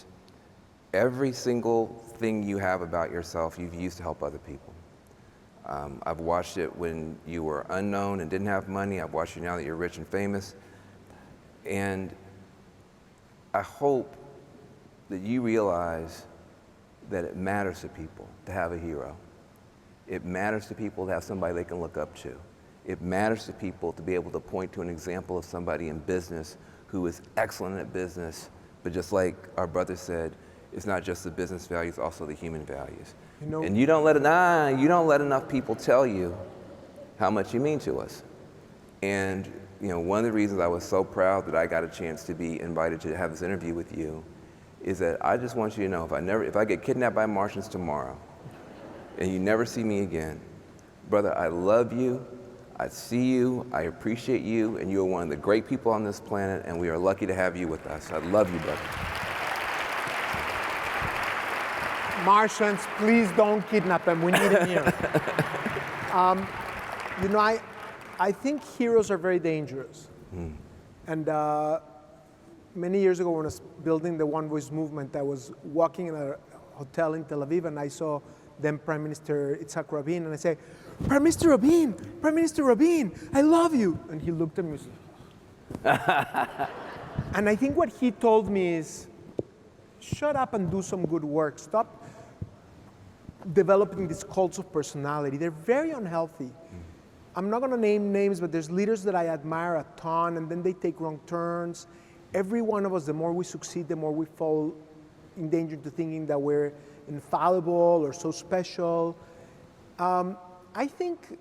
every single thing you have about yourself, you've used to help other people. I've watched it when you were unknown and didn't have money. I've watched you now that you're rich and famous. And I hope that you realize that it matters to people to have a hero. It matters to people to have somebody they can look up to. It matters to people to be able to point to an example of somebody in business who is excellent at business, but just like our brother said, it's not just the business values, also the human values. You know, and you don't let enough people tell you how much you mean to us. And you know, one of the reasons I was so proud that I got a chance to be invited to have this interview with you is that I just want you to know, if I get kidnapped by Martians tomorrow and you never see me again, brother, I love you, I see you, I appreciate you, and you are one of the great people on this planet, and we are lucky to have you with us. I love you, brother. Martians, please don't kidnap him. We need him here. You know, I think heroes are very dangerous. And many years ago when I was building the One Voice movement, I was walking in a hotel in Tel Aviv and I saw then Prime Minister Yitzhak Rabin, and I say, Prime Minister Rabin, I love you. And he looked at me and said, and I think what he told me is, shut up and do some good work. Stop developing these cults of personality. They're very unhealthy. I'm not going to name names, but there's leaders that I admire a ton, and then they take wrong turns. Every one of us, the more we succeed, the more we fall in danger to thinking that we're infallible or so special. I think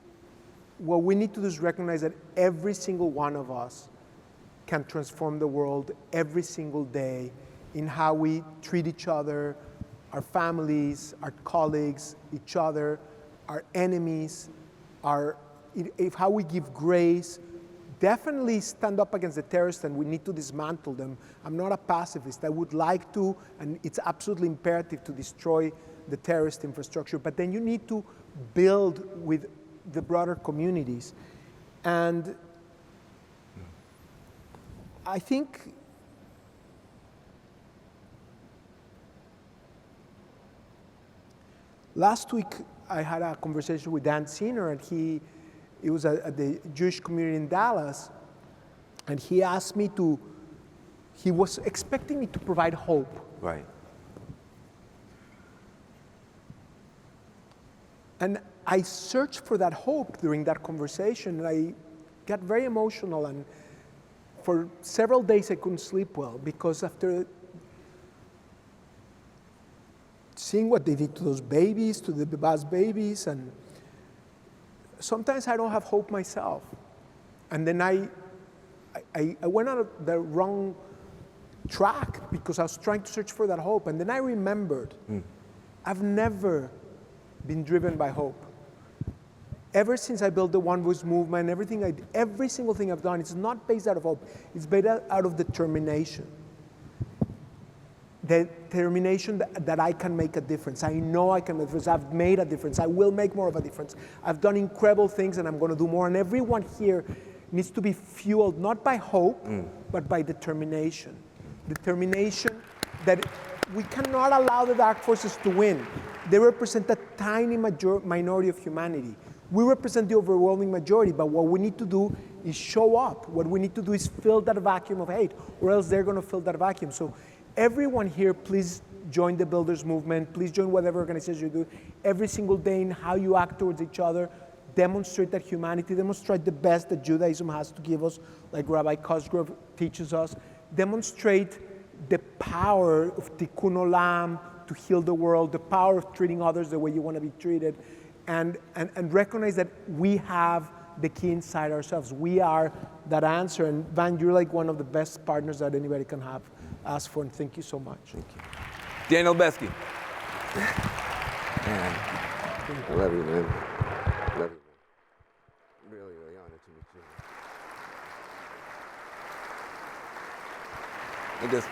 what we need to do is recognize that every single one of us can transform the world every single day in how we treat each other, our families, our colleagues, each other, our enemies, how we give grace. Definitely stand up against the terrorists, and we need to dismantle them. I'm not a pacifist. I would like to, and it's absolutely imperative to destroy the terrorist infrastructure, but then you need to build with the broader communities. And I think last week I had a conversation with Dan Senor, and he was at the Jewish community in Dallas, and he asked me he was expecting me to provide hope. Right. And I searched for that hope during that conversation, and I got very emotional, and for several days I couldn't sleep well, because after seeing what they did to those babies, to the Bebas babies, and sometimes I don't have hope myself. And then I went on the wrong track because I was trying to search for that hope. And then I remembered, I've never been driven by hope. Ever since I built the One Voice movement, every single thing I've done, it's not based out of hope. It's based out of determination. The determination that I can make a difference. I know I can make a difference. I've made a difference. I will make more of a difference. I've done incredible things, and I'm going to do more. And everyone here needs to be fueled not by hope, but by determination. determination that we cannot allow the dark forces to win. They represent a tiny minority of humanity. We represent the overwhelming majority, but what we need to do is show up. What we need to do is fill that vacuum of hate, or else they're going to fill that vacuum. So everyone here, please join the Builders Movement. Please join whatever organization you do. Every single day in how you act towards each other, demonstrate that humanity, demonstrate the best that Judaism has to give us, like Rabbi Cosgrove teaches us. Demonstrate the power of tikkun olam, to heal the world, the power of treating others the way you want to be treated, and recognize that we have the key inside ourselves. We are that answer. And Van, you're like one of the best partners that anybody can have asked for, and thank you so much. Thank you. Daniel Lubetzky. Man, I love you, man. Love you, man. Really, really honored to meet you. Look at this.